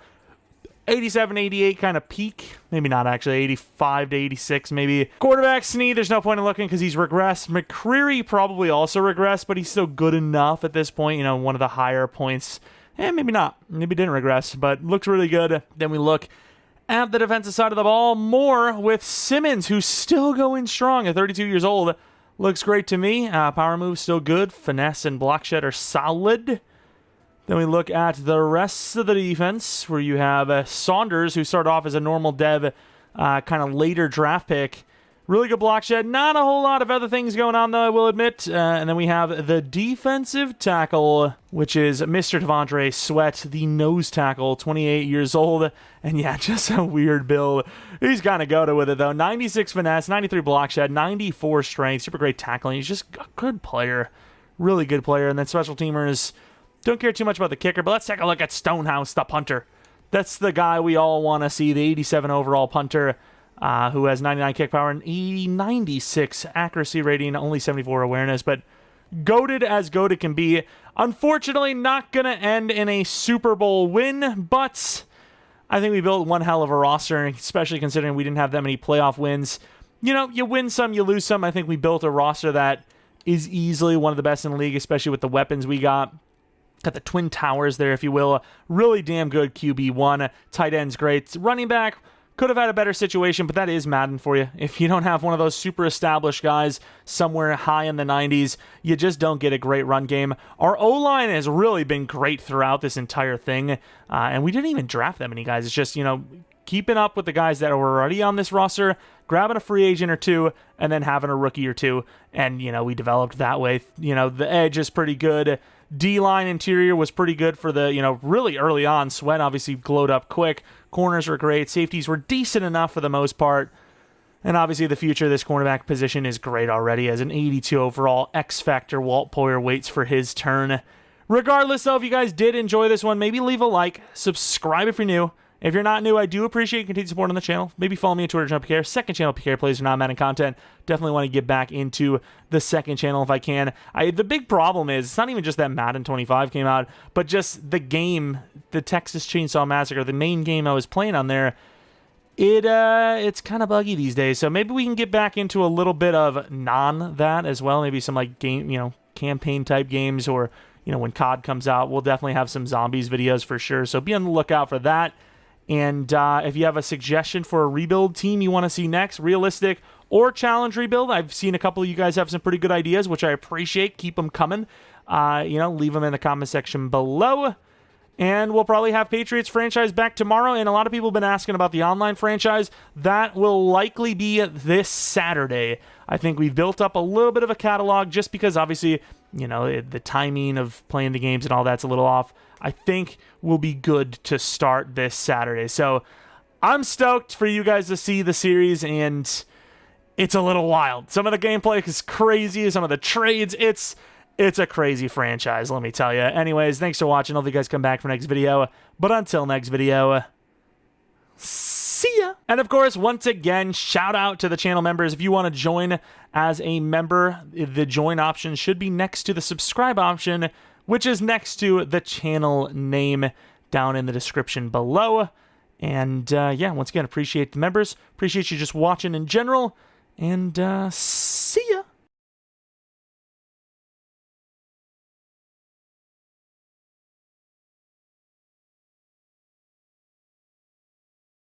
87, 88 kind of peak. Maybe not actually. 85 to 86 maybe. Quarterback Snead, there's no point in looking because he's regressed. McCreary probably also regressed, but he's still good enough at this point. One of the higher points. Maybe not. Maybe didn't regress, but looks really good. Then we look at the defensive side of the ball. More with Simmons, who's still going strong at 32 years old. Looks great to me. Power move still good. Finesse and block shed are solid. Then we look at the rest of the defense, where you have Saunders, who started off as a normal dev, kind of later draft pick. Really good block shed. Not a whole lot of other things going on, though, I will admit. And then we have the defensive tackle, which is Mr. Devondre Sweat, the nose tackle, 28 years old. And yeah, just a weird build. He's kind of goated with it, though. 96 finesse, 93 block shed, 94 strength, super great tackling. He's just a good player. Really good player. And then special teamers, don't care too much about the kicker, but let's take a look at Stonehouse, the punter. That's the guy we all want to see, the 87 overall punter. who has 99 kick power and 96 accuracy rating, only 74 awareness, but goated as goated can be. Unfortunately, not going to end in a Super Bowl win, but I think we built one hell of a roster, especially considering we didn't have that many playoff wins. You know, you win some, you lose some. I think we built a roster that is easily one of the best in the league, especially with the weapons we got. Got the Twin Towers there, if you will. Really damn good QB1. Tight end's great. Running back, could have had a better situation, but that is Madden for you. If you don't have one of those super established guys somewhere high in the 90s, you just don't get a great run game. Our O-line has really been great throughout this entire thing, and we didn't even draft that many guys. It's just, you know, keeping up with the guys that were already on this roster, grabbing a free agent or two, and then having a rookie or two, and, you know, we developed that way. You know, the edge is pretty good. D-line interior was pretty good for the, you know, really early on. Sweat obviously glowed up quick. Corners were great. Safeties were decent enough for the most part. And obviously the future of this cornerback position is great already. As an 82 overall X-Factor, Walt Poyer waits for his turn. Regardless, though, if you guys did enjoy this one, maybe leave a like. Subscribe if you're new. If you're not new, I do appreciate continued support on the channel. Maybe follow me on Twitter, Jeromepkr. Second channel, PK Plays for non-Madden content. Definitely want to get back into the second channel if I can. The big problem is, it's not even just that Madden 25 came out, but just the game, the Texas Chainsaw Massacre, the main game I was playing on there, it's kind of buggy these days. So maybe we can get back into a little bit of that as well. Maybe some like game, you know, campaign type games, or, you know, when COD comes out, we'll definitely have some zombies videos for sure. So be on the lookout for that. And if you have a suggestion for a rebuild team you want to see next, realistic or challenge rebuild, I've seen a couple of you guys have some pretty good ideas, which I appreciate. Keep them coming. You know, leave them in the comment section below. And we'll probably have Patriots franchise back tomorrow. And a lot of people have been asking about the online franchise. That will likely be this Saturday. I think we've built up a little bit of a catalog just because obviously, you know, the timing of playing the games and all that's a little off. I think will be good to start this Saturday. So I'm stoked for you guys to see the series, and it's a little wild. Some of the gameplay is crazy. Some of the trades, it's a crazy franchise, let me tell you. Anyways, thanks for watching. Hope you guys come back for next video. But until next video, see ya. And of course, once again, shout out to the channel members. If you want to join as a member, the join option should be next to the subscribe option, which is next to the channel name down in the description below. And yeah, once again, appreciate the members. Appreciate you just watching in general. And see ya.